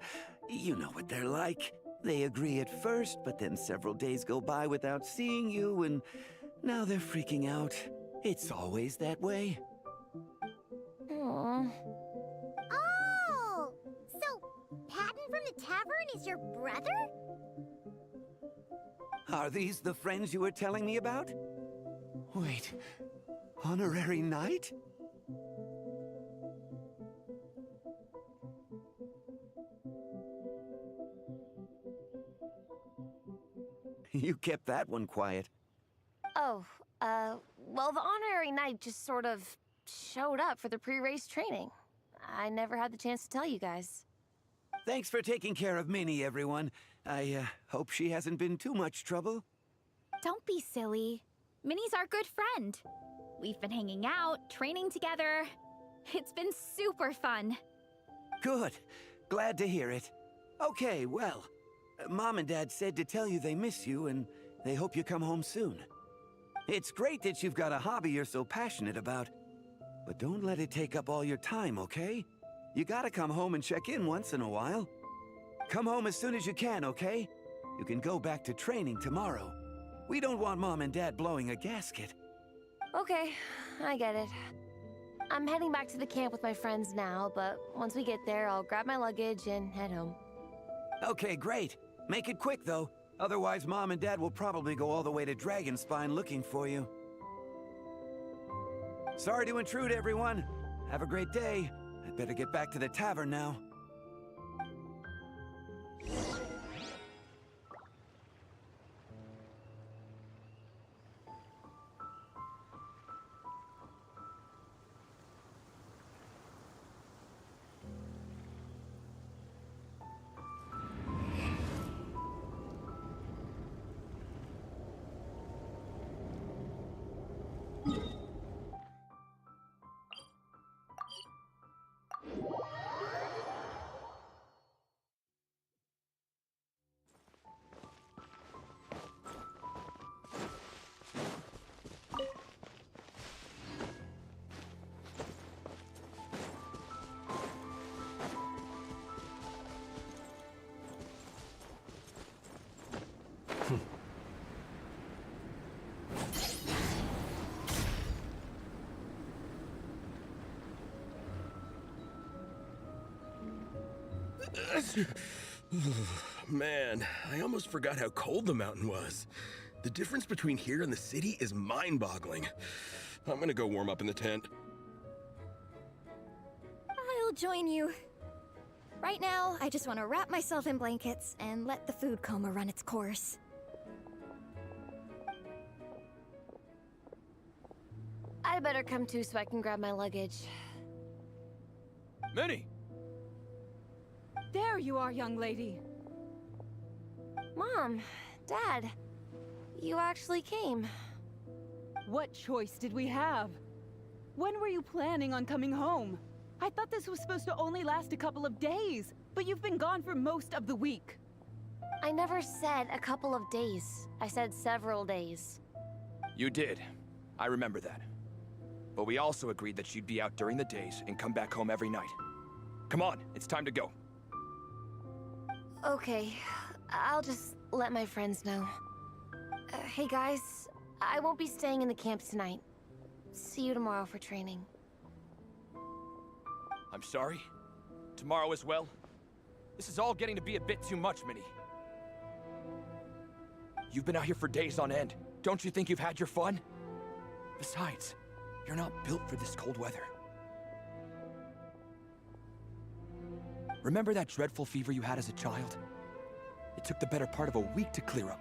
you know what they're like. They agree at first, but then several days go by without seeing you, and now they're freaking out. It's always that way. Aww. Oh! So, Patton from the tavern is your brother? Are these the friends you were telling me about? Wait, honorary knight? You kept that one quiet. Oh, well, the honorary knight just sort of showed up for the pre-race training. I never had the chance to tell you guys. Thanks for taking care of Minnie, everyone. I hope she hasn't been too much trouble. Don't be silly. Minnie's our good friend. We've been hanging out, training together. It's been super fun. Good. Glad to hear it. Okay, well, Mom and Dad said to tell you they miss you and they hope you come home soon. It's great that you've got a hobby you're so passionate about, but don't let it take up all your time, okay? You gotta come home and check in once in a while. Come home as soon as you can, okay? You can go back to training tomorrow. We don't want Mom and Dad blowing a gasket. Okay, I get it. I'm heading back to the camp with my friends now, but once we get there, I'll grab my luggage and head home. Okay, great. Make it quick, though. Otherwise, Mom and Dad will probably go all the way to Dragonspine looking for you. Sorry to intrude, everyone. Have a great day. I'd better get back to the tavern now. Man, I almost forgot how cold the mountain was. The difference between here and the city is mind-boggling. I'm gonna go warm up in the tent. I'll join you. Right now, I just want to wrap myself in blankets and let the food coma run its course. I better come too so I can grab my luggage. Minnie! There you are, young lady. Mom, Dad, you actually came. What choice did we have? When were you planning on coming home? I thought this was supposed to only last a couple of days, but you've been gone for most of the week. I never said a couple of days. I said several days. You did. I remember that. But we also agreed that you'd be out during the days and come back home every night. Come on, it's time to go. Okay, I'll just let my friends know. Hey guys, I won't be staying in the camp tonight. See you tomorrow for training. I'm sorry. Tomorrow as well. This is all getting to be a bit too much, Minnie. You've been out here for days on end. Don't you think you've had your fun? Besides, you're not built for this cold weather. Remember that dreadful fever you had as a child? It took the better part of a week to clear up.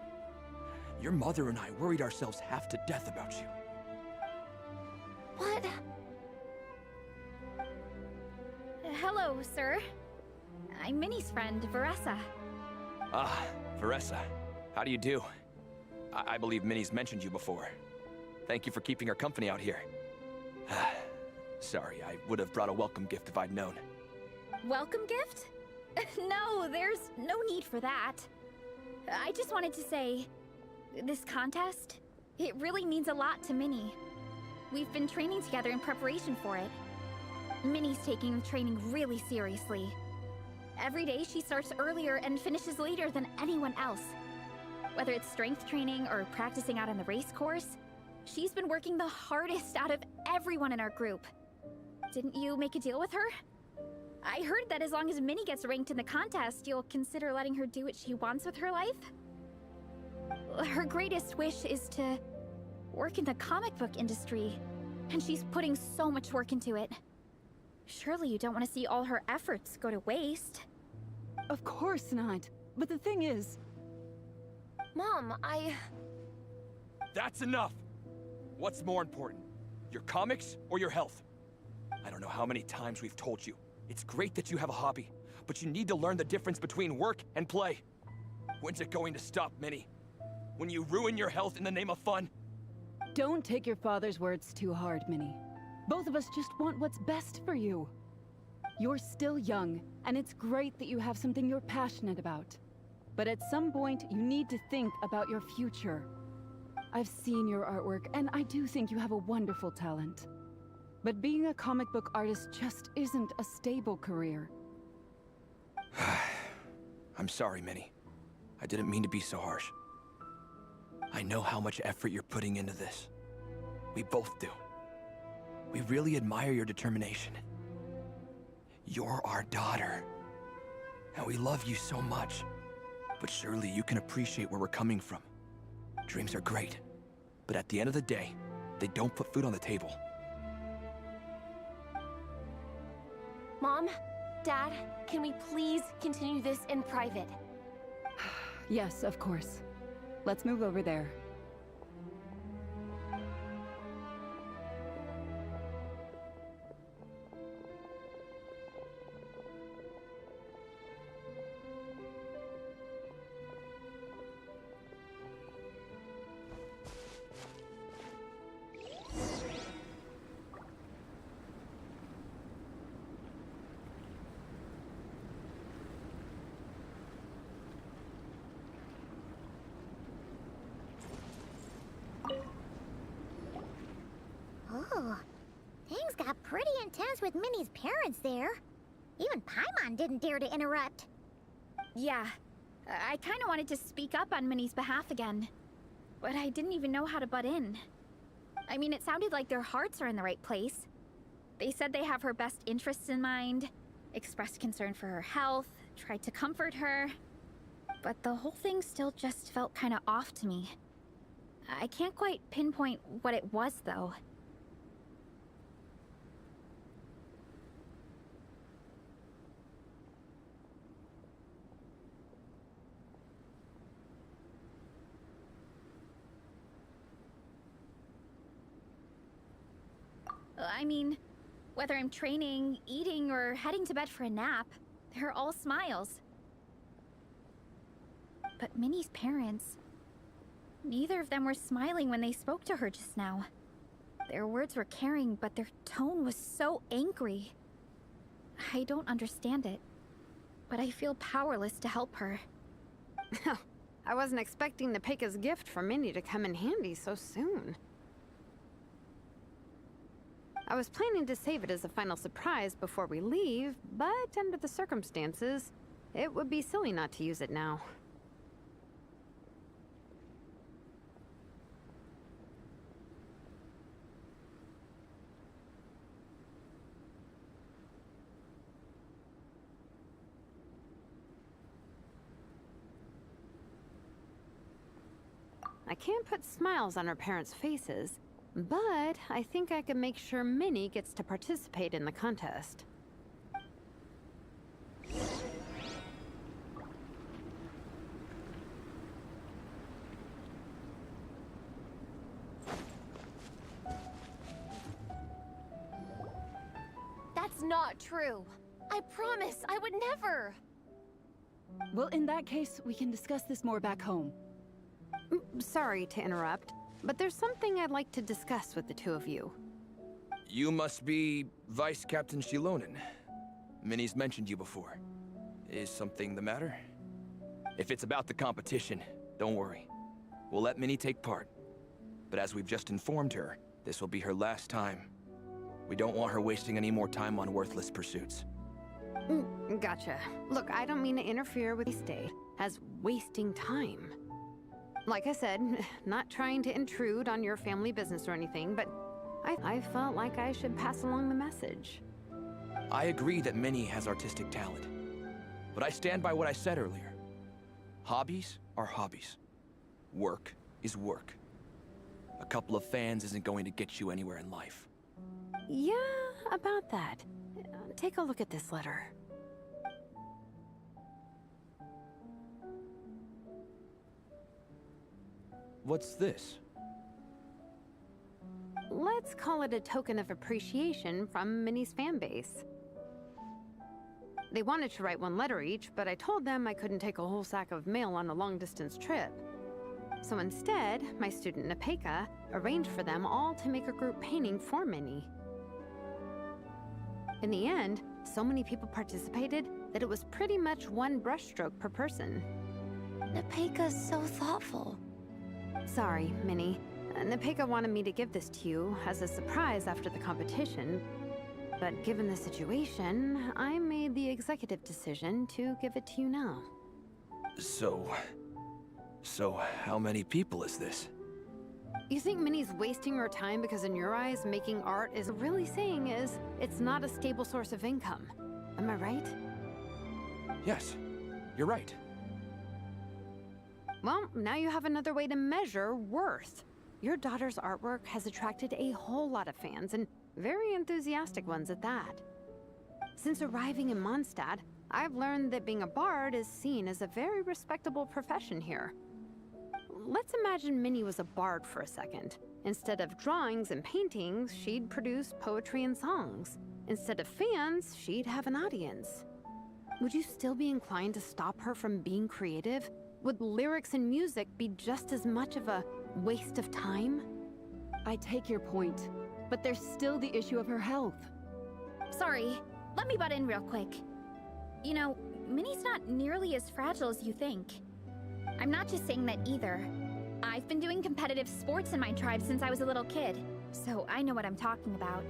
Your mother and I worried ourselves half to death about you. What? Hello, sir. I'm Minnie's friend, Veressa. Ah, Veressa. How do you do? I believe Minnie's mentioned you before. Thank you for keeping her company out here. Sorry, I would have brought a welcome gift if I'd known. Welcome gift? No, there's no need for that. I just wanted to say, this contest, it really means a lot to Minnie. We've been training together in preparation for it. Minnie's taking the training really seriously. Every day she starts earlier and finishes later than anyone else. Whether it's strength training or practicing out on the race course, she's been working the hardest out of everyone in our group. Didn't you make a deal with her? I heard that as long as Minnie gets ranked in the contest, you'll consider letting her do what she wants with her life? Her greatest wish is to work in the comic book industry, and she's putting so much work into it. Surely you don't want to see all her efforts go to waste. Of course not. But the thing is... Mom, That's enough! What's more important? Your comics or your health? I don't know how many times we've told you. It's great that you have a hobby, but you need to learn the difference between work and play. When's it going to stop, Minnie? When you ruin your health in the name of fun? Don't take your father's words too hard, Minnie. Both of us just want what's best for you. You're still young, and it's great that you have something you're passionate about. But at some point, you need to think about your future. I've seen your artwork, and I do think you have a wonderful talent. But being a comic book artist just isn't a stable career. I'm sorry, Minnie. I didn't mean to be so harsh. I know how much effort you're putting into this. We both do. We really admire your determination. You're our daughter. And we love you so much. But surely you can appreciate where we're coming from. Dreams are great. But at the end of the day, they don't put food on the table. Mom, Dad, can we please continue this in private? Yes, of course. Let's move over there. Oh, things got pretty intense with Minnie's parents there. Even Paimon didn't dare to interrupt. Yeah, I kind of wanted to speak up on Minnie's behalf again, but I didn't even know how to butt in. I mean, it sounded like their hearts are in the right place. They said they have her best interests in mind, expressed concern for her health, tried to comfort her, but the whole thing still just felt kind of off to me. I can't quite pinpoint what it was, though. I mean, whether I'm training, eating, or heading to bed for a nap, they're all smiles. But Minnie's parents, neither of them were smiling when they spoke to her just now. Their words were caring, but their tone was so angry. I don't understand it, but I feel powerless to help her. I wasn't expecting Nepeka's gift from Minnie to come in handy so soon. I was planning to save it as a final surprise before we leave, but under the circumstances, it would be silly not to use it now. I can't put smiles on her parents' faces, but I think I can make sure Minnie gets to participate in the contest. That's not true. I promise I would never. Well, in that case, we can discuss this more back home. Sorry to interrupt, but there's something I'd like to discuss with the two of you. You must be Vice Captain Xilonen. Minnie's mentioned you before. Is something the matter? If it's about the competition, don't worry. We'll let Minnie take part. But as we've just informed her, this will be her last time. We don't want her wasting any more time on worthless pursuits. Gotcha. Look, I don't mean to interfere with this day as wasting time. Like I said, not trying to intrude on your family business or anything, but I felt like I should pass along the message. I agree that Minnie has artistic talent, but I stand by what I said earlier. Hobbies are hobbies. Work is work. A couple of fans isn't going to get you anywhere in life. Yeah, about that. Take a look at this letter. What's this? Let's call it a token of appreciation from Minnie's fan base. They wanted to write one letter each, but I told them I couldn't take a whole sack of mail on a long-distance trip. So instead, my student Nepeka arranged for them all to make a group painting for Minnie. In the end, so many people participated that it was pretty much one brushstroke per person. Nepeka's so thoughtful. Sorry, Minnie. Nepeka wanted me to give this to you as a surprise after the competition, but given the situation, I made the executive decision to give it to you now. So how many people is this? You think Minnie's wasting her time because in your eyes, making art is really saying is it's not a stable source of income. Am I right? Yes, you're right. Well, now you have another way to measure worth. Your daughter's artwork has attracted a whole lot of fans, and very enthusiastic ones at that. Since arriving in Mondstadt, I've learned that being a bard is seen as a very respectable profession here. Let's imagine Minnie was a bard for a second. Instead of drawings and paintings, she'd produce poetry and songs. Instead of fans, she'd have an audience. Would you still be inclined to stop her from being creative? Would lyrics and music be just as much of a waste of time? I take your point, but there's still the issue of her health. Sorry, let me butt in real quick. You know, Minnie's not nearly as fragile as you think. I'm not just saying that either. I've been doing competitive sports in my tribe since I was a little kid, so I know what I'm talking about.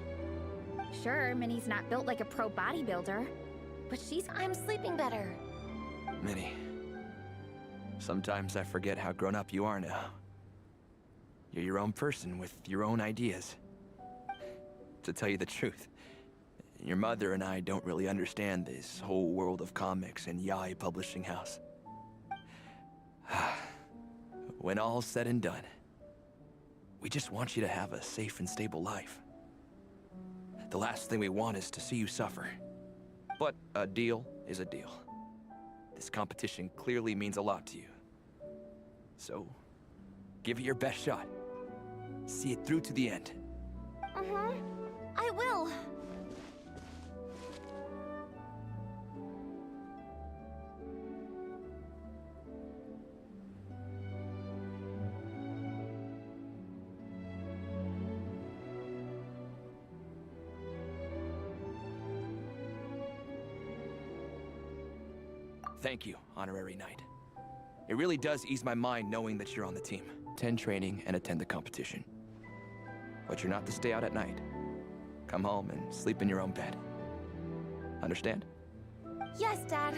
Sure, Minnie's not built like a pro bodybuilder, but I'm sleeping better. Minnie, sometimes I forget how grown up you are now. You're your own person with your own ideas. To tell you the truth, Your mother and I don't really understand this whole world of comics and Yaoi Publishing House. When all's said and done, we just want you to have a safe and stable life. The last thing we want is to see you suffer. But a deal is a deal. This competition clearly means a lot to you. So, give it your best shot. See it through to the end. I will. Thank you, Honorary Knight. It really does ease my mind knowing that you're on the team. Attend training and attend the competition. But you're not to stay out at night. Come home and sleep in your own bed. Understand? Yes, Dad.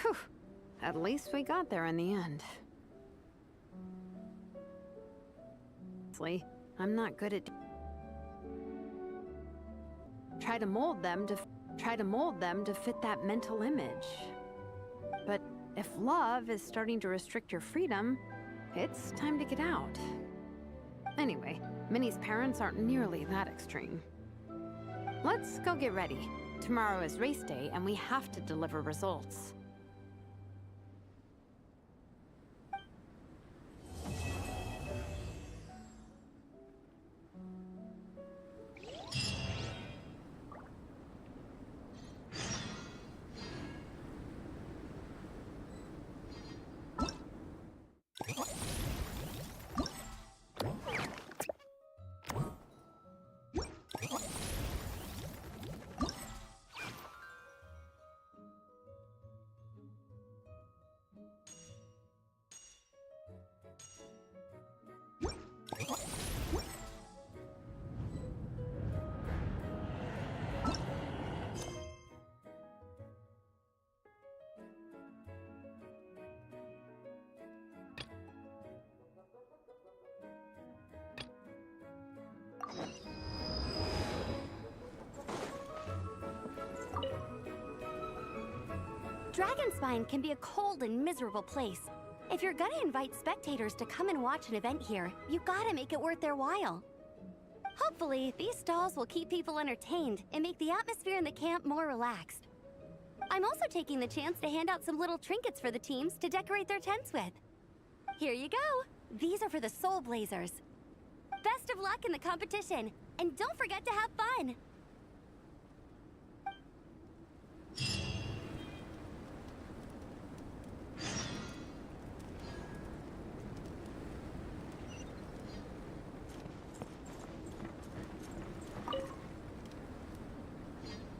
Whew. At least we got there in the end. Honestly, I'm not good at... Try to mold them to fit that mental image. But if love is starting to restrict your freedom, it's time to get out. Anyway, Minnie's parents aren't nearly that extreme. Let's go get ready. Tomorrow is race day and we have to deliver results. Dragonspine can be a cold and miserable place. If you're gonna invite spectators to come and watch an event here, you gotta make it worth their while. Hopefully, these stalls will keep people entertained and make the atmosphere in the camp more relaxed. I'm also taking the chance to hand out some little trinkets for the teams to decorate their tents with. Here you go. These are for the Soul Blazers. Best of luck in the competition, and don't forget to have fun!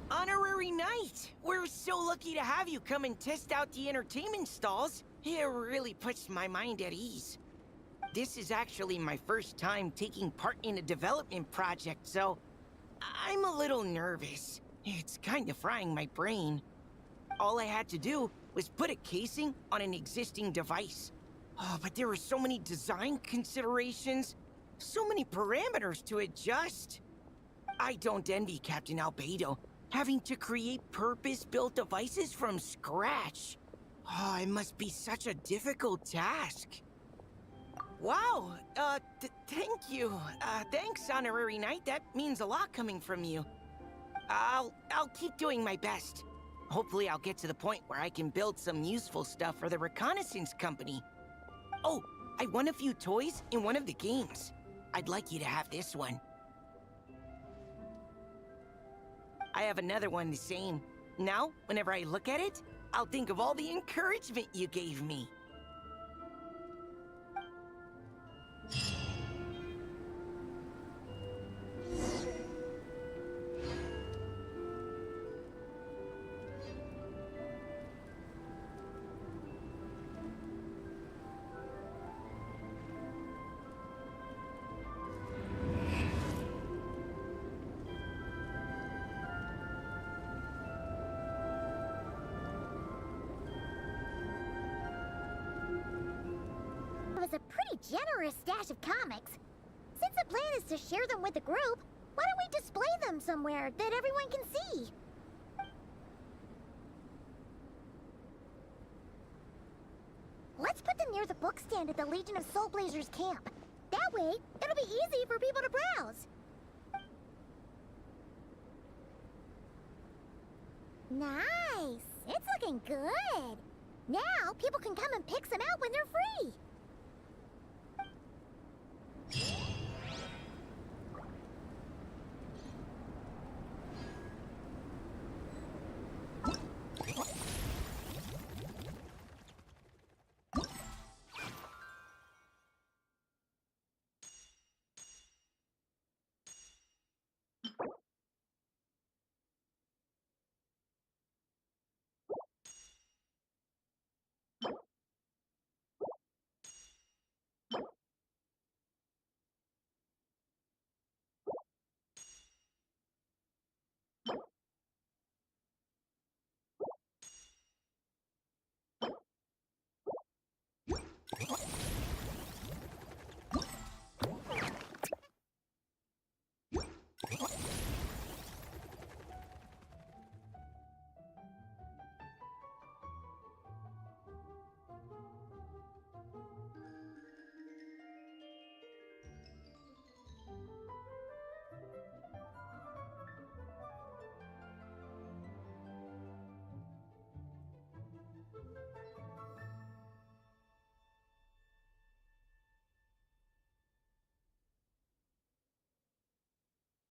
Honorary Knight! We're so lucky to have you come and test out the entertainment stalls. It really puts my mind at ease. This is actually my first time taking part in a development project, so I'm a little nervous. It's kind of frying my brain. All I had to do was put a casing on an existing device. Oh, but there were so many design considerations, so many parameters to adjust. I don't envy Captain Albedo, having to create purpose-built devices from scratch. Oh, it must be such a difficult task. Wow, thank you. Thanks, Honorary Knight. That means a lot coming from you. I'll keep doing my best. Hopefully I'll get to the point where I can build some useful stuff for the reconnaissance company. Oh, I won a few toys in one of the games. I'd like you to have this one. I have another one the same. Now, whenever I look at it, I'll think of all the encouragement you gave me. has a pretty generous stash of comics. Since the plan is to share them with the group, why don't we display them somewhere that everyone can see? Let's put them near the book stand at the Legion of Soul Blazers camp. That way, it'll be easy for people to browse. Nice! It's looking good! Now, people can come and pick some out when they're free!